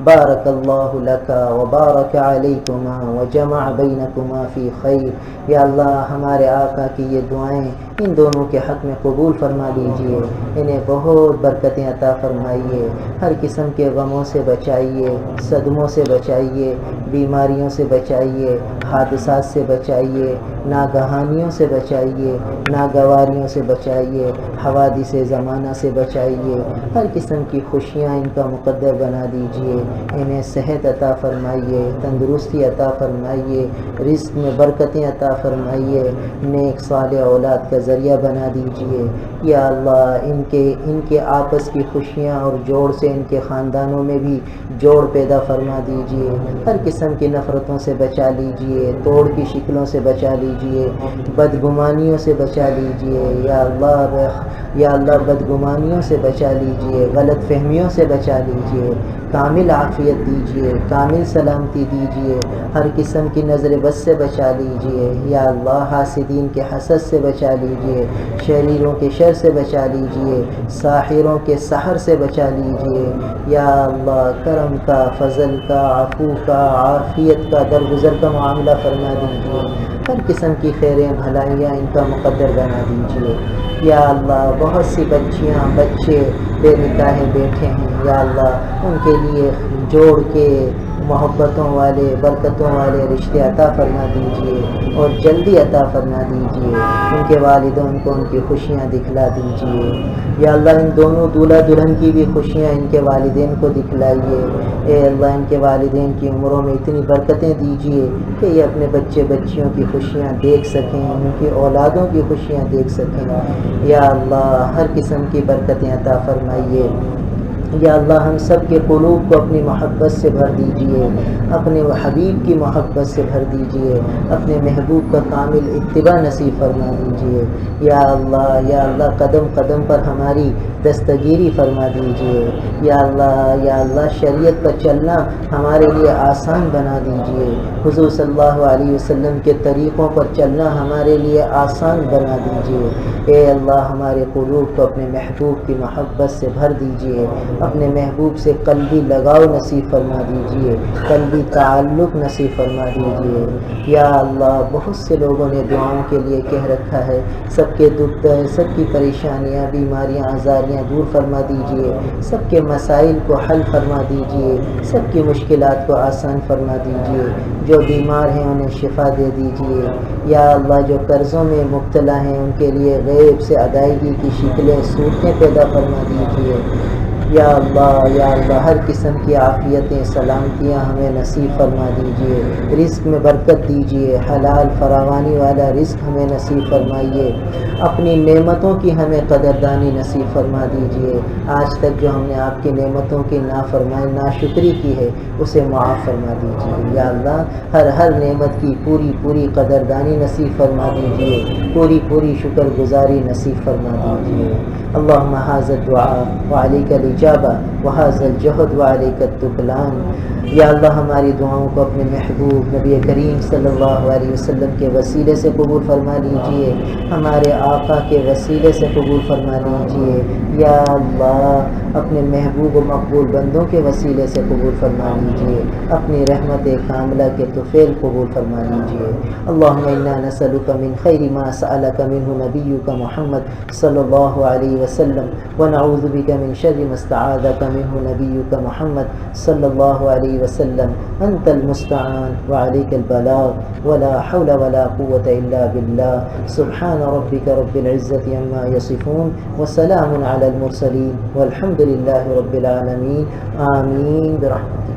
بارک اللہ لک وبارک علیکما وجمع بینکما فی خیر۔ یا اللہ ہمارے آقا کی یہ دعائیں ان دونوں کے حق میں قبول فرما لیجئے، انہیں بہت برکتیں عطا فرمائیے، ہر قسم کے غموں سے بچائیے، صدموں سے بچائیے، بیماریوں سے بچائیے، حادثات سے بچائیے، ناگہانیوں سے بچائیے، ناگواریوں سے بچائیے، حوادث زمانہ سے بچائیے، ہر قسم کی خوشیاں ان کا مقدر بنا دیجئے، انہیں صحت عطا فرمائیے، تندرستی عطا فرمائیے، رزق میں برکتیں عطا فرمائیے، نیک صالح اولاد کا ذریعہ بنا دیجئے۔ یا اللہ ان کے آپس کی خوشیاں اور جوڑ سے ان کے خاندانوں میں بھی جوڑ پیدا فرما دیجئے، ہر قسم کی نفرتوں سے بچا لیجئے، توڑ کی شکلوں سے بچا لیجئے، بدگمانیوں سے بچا لیجئے۔ یا اللہ بدگمانیوں سے بچا لیجئے، غلط فہمیوں سے بچا لیجئے، کامل عافیت دیجئے، کامل سلامتی دیجئے، ہر قسم کی نظر بد سے بچا لیجئے۔ یا اللہ حاسدین کے حسد سے بچا لیجئے، شریروں کے شر سے بچا لیجئے، ساحروں کے سحر سے بچا لیجئے۔ یا اللہ کرم کا، فضل کا، عفو کا، عافیت کا، درگزر کا معاملہ فرما دیجئے، ہر قسم کی خیریں بھلائیاں ان کا مقدر بنا دیجئے۔ یا اللہ بہت سی بچیاں بچے بے نکاح بیٹھے ہیں، یا اللہ ان کے لیے جوڑ کے محبتوں والے برکتوں والے رشتے عطا فرما دیجئے اور جلدی عطا فرما دیجئے، ان کے والدین کو ان کی خوشیاں دکھلا دیجئے۔ یا اللہ ان دونوں دولہا دلہن کی بھی خوشیاں ان کے والدین کو دکھلائیے۔ اے اللہ ان کے والدین کی عمروں میں اتنی برکتیں دیجئے کہ یہ اپنے بچے بچیوں کی خوشیاں دیکھ سکیں، ان کی اولادوں کی خوشیاں دیکھ سکیں۔ یا اللہ ہر قسم کی برکتیں عطا فرمائیے۔ یا اللہ ہم سب کے قلوب کو اپنی محبت سے بھر دیجئے، اپنے حبیب کی محبت سے بھر دیجئے، اپنے محبوب کا کامل اتباع نصیب فرما دیجئے۔ یا اللہ قدم قدم پر ہماری دستگیری فرما دیجئے۔ یا اللہ شریعت پر چلنا ہمارے لیے آسان بنا دیجئے، حضور صلی اللہ علیہ وسلم کے طریقوں پر چلنا ہمارے لیے آسان بنا دیجئے۔ اے اللہ ہمارے قلوب کو اپنے محبوب کی محبت سے بھر دیجئے، اپنے محبوب سے قلبی لگاؤ نصیب فرما دیجئے، قلبی تعلق نصیب فرما دیجئے۔ یا اللہ بہت سے لوگوں نے دعاؤں کے لیے کہہ رکھا ہے، سب کے دکھ سب کی پریشانیاں بیماریاں آزاریاں دور فرما دیجئے، سب کے مسائل کو حل فرما دیجئے، سب کی مشکلات کو آسان فرما دیجئے، جو بیمار ہیں انہیں شفا دے دیجئے۔ یا اللہ جو قرضوں میں مبتلا ہیں ان کے لیے غیب سے ادائیگی کی شکلیں صورتیں پیدا فرما دیجئے۔ یا اللہ ہر قسم کی عافیتیں سلامتیاں ہمیں نصیب فرما دیجئے، رزق میں برکت دیجئے، حلال فراوانی والا رزق ہمیں نصیب فرمائیے، اپنی نعمتوں کی ہمیں قدردانی نصیب فرما دیجئے، آج تک جو ہم نے آپ کی نعمتوں کی نافرمانی ناشکری کی ہے اسے معاف فرما دیجئے۔ یا اللہ ہر نعمت کی پوری قدردانی نصیب فرما دیجئے، پوری شکر گزاری نصیب فرما دیجئے۔ اللہم ھذا الدعاء وعلیک الاجابہ وھذا الجہد وعلیک التکلان۔ یا اللہ ہماری دعاؤں کو اپنے محبوب نبی کریم صلی اللہ علیہ وسلم کے وسیلے سے قبول فرما لیجئے، ہمارے آقا کے وسیلے سے قبول فرما لیجئے۔ یا اللہ اپنے محبوب و مقبول بندوں کے وسیلے سے قبول فرما لیجئے، اپنی رحمت کاملہ کے طفیل قبول فرما لیجئے۔ اللہم انا نسألک من خیر ما سألک منہ نبیک محمد صلی اللہ علیہ وسلم ونعوذ بک من شر ما استعاذک منہ نبیک محمد صلی اللہ علیہ وسلم۔ انت المستعان وعلیک البلاغ ولا حول ولا قوة الا باللہ۔ سبحان ربک رب العزة عما یصفون وسلام علی المرسلین والحمد للہ رب العالمین۔ آمین برحمتک۔